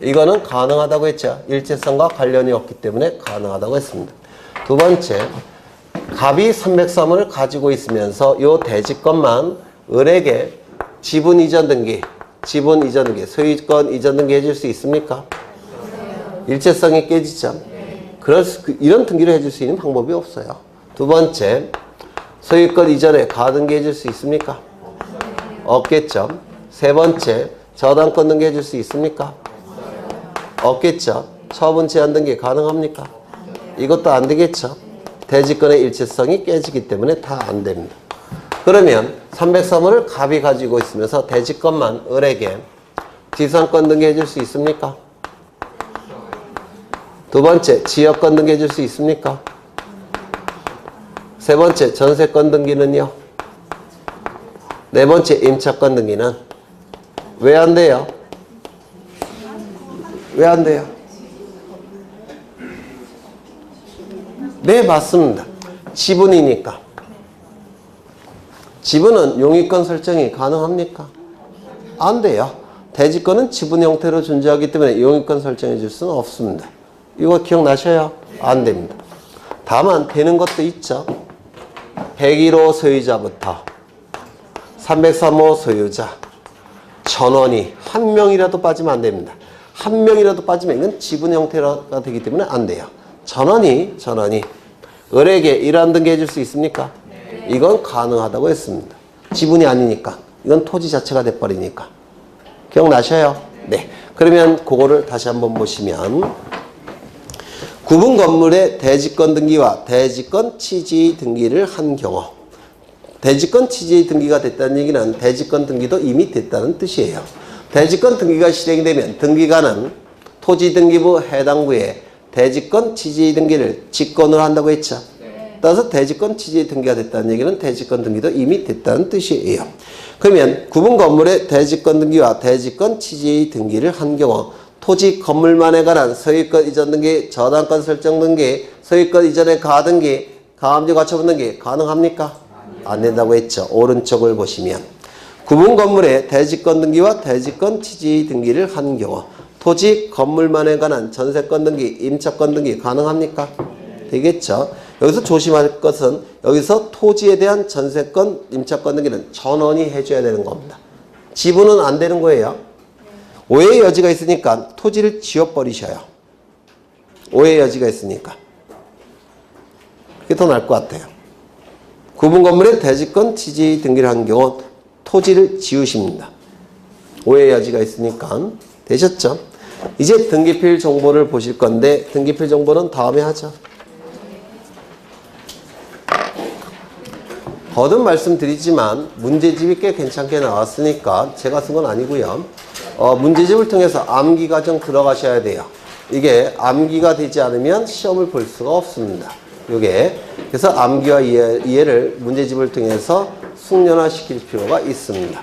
Speaker 1: 이거는 가능하다고 했죠. 일체성과 관련이 없기 때문에 가능하다고 했습니다. 두 번째, 갑이 303호를 가지고 있으면서 요 대지권만 을에게 지분 이전 등기, 소유권 이전 등기 해줄 수 있습니까? 일체성이 깨지죠. 이런 등기를 해줄 수 있는 방법이 없어요. 두 번째, 소유권 이전에 가등기 해줄 수 있습니까? 없겠죠. 세 번째, 저당권 등기 해줄 수 있습니까? 없겠죠. 처분 제한 등기 가능합니까? 이것도 안 되겠죠. 대지권의 일체성이 깨지기 때문에 다 안 됩니다. 그러면 303호를 갑이 가지고 있으면서 대지권만 을에게 지상권 등기 해줄 수 있습니까? 두 번째, 지역권 등기 해줄 수 있습니까? 세 번째, 전세권 등기는요? 네 번째, 임차권 등기는 왜 안 돼요? 왜 안 돼요? 네, 맞습니다. 지분이니까. 지분은 용의권 설정이 가능합니까? 안 돼요. 대지권은 지분 형태로 존재하기 때문에 용의권 설정해 줄 수는 없습니다. 이거 기억나셔요? 안 됩니다. 다만 되는 것도 있죠. 101호 소유자부터 303호 소유자, 전원이 한 명이라도 빠지면 안 됩니다. 한 명이라도 빠지면 이건 지분 형태가 되기 때문에 안 돼요. 전원이 을에게 이러한 등기 해줄 수 있습니까? 이건 가능하다고 했습니다. 지분이 아니니까. 이건 토지 자체가 돼버리니까. 기억나셔요? 네. 그러면 그거를 다시 한번 보시면 구분 건물의 대지권 등기와 대지권 취지 등기를 한 경우, 대지권 취지 등기가 됐다는 얘기는 대지권 등기도 이미 됐다는 뜻이에요. 대지권 등기가 실행이 되면 등기관은 토지등기부 해당부에 대지권 취지 등기를 직권으로 한다고 했죠. 따라서 대지권 취지 등기가 됐다는 얘기는 대지권 등기도 이미 됐다는 뜻이에요. 그러면 구분 건물의 대지권 등기와 대지권 취지 등기를 한 경우 토지 건물만에 관한 소유권 이전 등기, 저당권 설정 등기, 소유권 이전의 가등기, 가압류 가처분 등기 가능합니까? 안 된다고 했죠. 오른쪽을 보시면 구분 건물의 대지권 등기와 대지권 취지 등기를 한 경우 토지 건물만에 관한 전세권 등기, 임차권 등기 가능합니까? 되겠죠. 여기서 조심할 것은 여기서 토지에 대한 전세권, 임차권 등기는 전원이 해줘야 되는 겁니다. 지분은 안 되는 거예요. 오해의 여지가 있으니까 토지를 지워버리셔요. 오해의 여지가 있으니까. 그게 더 나을 것 같아요. 구분 건물의 대지권 취지 등기를 한 경우 토지를 지우십니다. 오해의 여지가 있으니까. 되셨죠? 이제 등기필 정보를 보실 건데 등기필 정보는 다음에 하죠. 거듭 말씀드리지만 문제집이 꽤 괜찮게 나왔으니까 제가 쓴 건 아니고요. 문제집을 통해서 암기 과정 들어가셔야 돼요. 이게 암기가 되지 않으면 시험을 볼 수가 없습니다. 요게 그래서 암기와 이해를 문제집을 통해서 숙련화시킬 필요가 있습니다.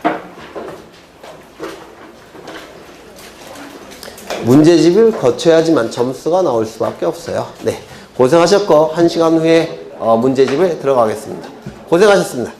Speaker 1: 문제집을 거쳐야지만 점수가 나올 수밖에 없어요. 네, 고생하셨고 1시간 후에 문제집에 들어가겠습니다. 고생하셨습니다.